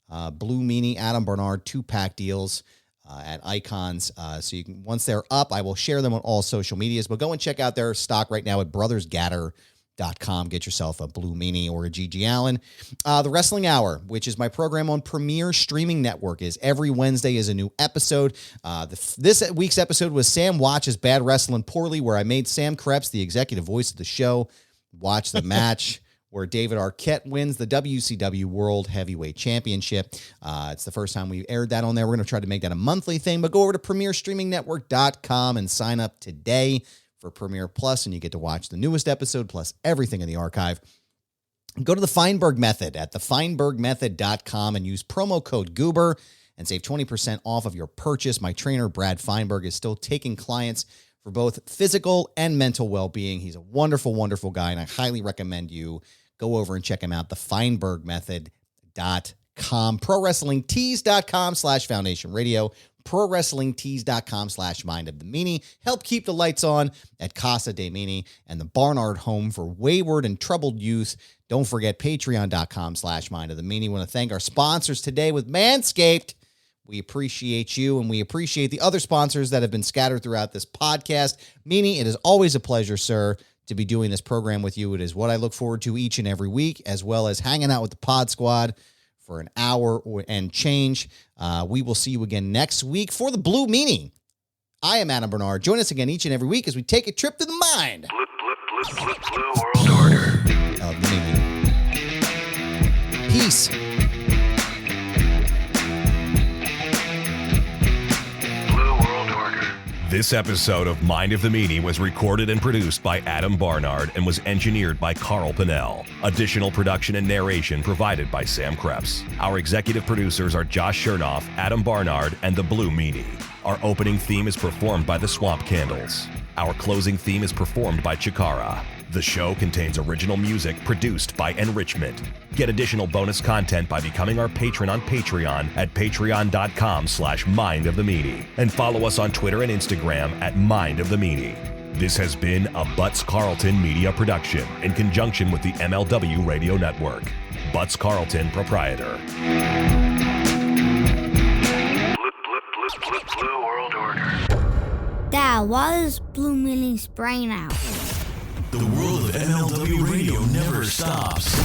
Speaker 2: Blue Meanie Adam Barnard 2-pack deals at Icons. So you can, once they're up, I will share them on all social medias. But go and check out their stock right now at brothersgaddor.com. Get yourself a Blue Meanie or a Gigi Allen. The Wrestling Hour, which is my program on Premier Streaming Network, is every Wednesday is a new episode. This week's episode was Sam Watches Bad Wrestling Poorly, where I made Sam Krebs the executive voice of the show watch the match where David Arquette wins the WCW World Heavyweight Championship. It's the first time we aired that on there. We're going to try to make that a monthly thing, but go over to premierstreamingnetwork.com and sign up today for Premiere Plus, and you get to watch the newest episode plus everything in the archive. Go to the Feinberg Method at thefeinbergmethod.com and use promo code Goober and save 20% off of your purchase. My trainer, Brad Feinberg, is still taking clients for both physical and mental well-being. He's a wonderful, wonderful guy, and I highly recommend you go over and check him out, thefeinbergmethod.com. ProWrestlingTees.com/Foundation Radio. ProWrestlingTees.com/Mind of the Meanie. Help keep the lights on at Casa DeMeanie and the Barnard Home for Wayward and Troubled Youth. Don't forget Patreon.com/Mind of the Meanie. I want to thank our sponsors today with Manscaped. We appreciate you, and we appreciate the other sponsors that have been scattered throughout this podcast. Meanie, it is always a pleasure, sir, to be doing this program with you. It is what I look forward to each and every week, as well as hanging out with the Pod Squad for an hour and change. We will see you again next week for the Blue Meanie. I am Adam Barnard. Join us again each and every week as we take a trip to the mind.
Speaker 1: Blue World Order.
Speaker 2: Of Meanie. Peace.
Speaker 1: This episode of Mind of the Meanie was recorded and produced by Adam Barnard and was engineered by Carl Pinnell. Additional production and narration provided by Sam Krebs. Our executive producers are Josh Chernoff, Adam Barnard, and the Blue Meanie. Our opening theme is performed by the Swamp Candles. Our closing theme is performed by Chikara. The show contains original music produced by Enrichment. Get additional bonus content by becoming our patron on Patreon at patreon.com/Mind of the Meanie. And follow us on Twitter and Instagram at Mind of the Meanie. This has been a Butts Carlton media production in conjunction with the MLW Radio Network. Butts Carlton, proprietor. Blue World Order.
Speaker 7: Dad, why is Blue Meanie's brain out?
Speaker 1: The world of MLW Radio never stops.